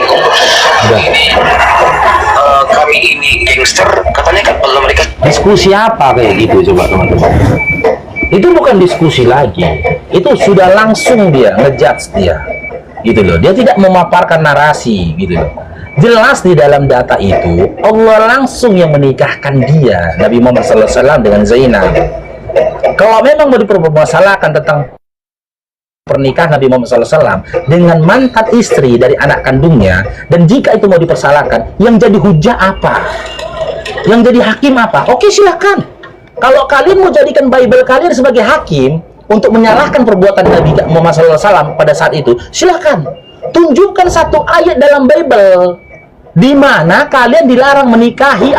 Kami ini gangster, katanya kan Allah mereka. Diskusi apa kayak gitu coba teman-teman? Itu bukan diskusi lagi, itu sudah langsung dia ngejudge dia, gitu loh. Dia tidak memaparkan narasi, gitu loh. Jelas di dalam data itu Allah langsung yang menikahkan dia, Nabi Muhammad SAW dengan Zainab. Kalau memang mau dipermasalahkan tentang pernikahan Nabi Muhammad SAW dengan mantan istri dari anak kandungnya, dan jika itu mau dipersalahkan, yang jadi hujah apa? Yang jadi hakim apa? Oke, silakan. Kalau kalian mau jadikan Bible kalian sebagai hakim untuk menyalahkan perbuatan Nabi Muhammad SAW pada saat itu, silakan. Tunjukkan satu ayat dalam Bible di mana kalian dilarang menikahi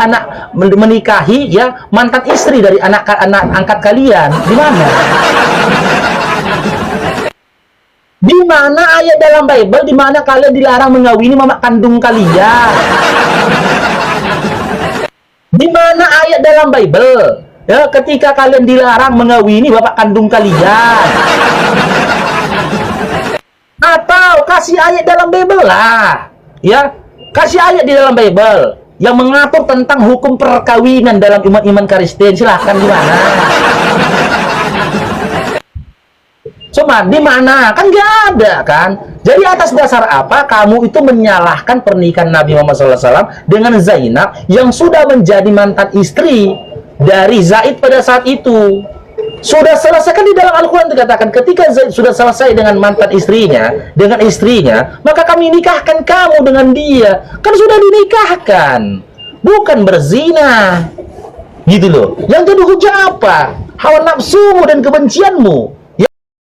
mantan istri dari anak angkat kalian. Di mana? Di mana ayat dalam Bible di mana kalian dilarang mengawini mama kandung kalian? Di mana ayat dalam Bible ya ketika kalian dilarang mengawini bapak kandung kalian? Atau kasih ayat dalam Bible lah, ya. Kasih ayat di dalam Bible yang mengatur tentang hukum perkawinan dalam iman Kristen. Silahkan, gimana? Cuma di mana? Kan nggak ada kan? Jadi atas dasar apa kamu itu menyalahkan pernikahan Nabi Muhammad SAW dengan Zainab yang sudah menjadi mantan istri dari Zaid pada saat itu? Sudah selesai kan di dalam Al-Quran dikatakan ketika Zaid sudah selesai dengan mantan istrinya, dengan istrinya, maka kami nikahkan kamu dengan dia. Kan sudah dinikahkan, bukan berzina, gitu loh. Yang jadi hujah apa? Hawa nafsumu dan kebencianmu.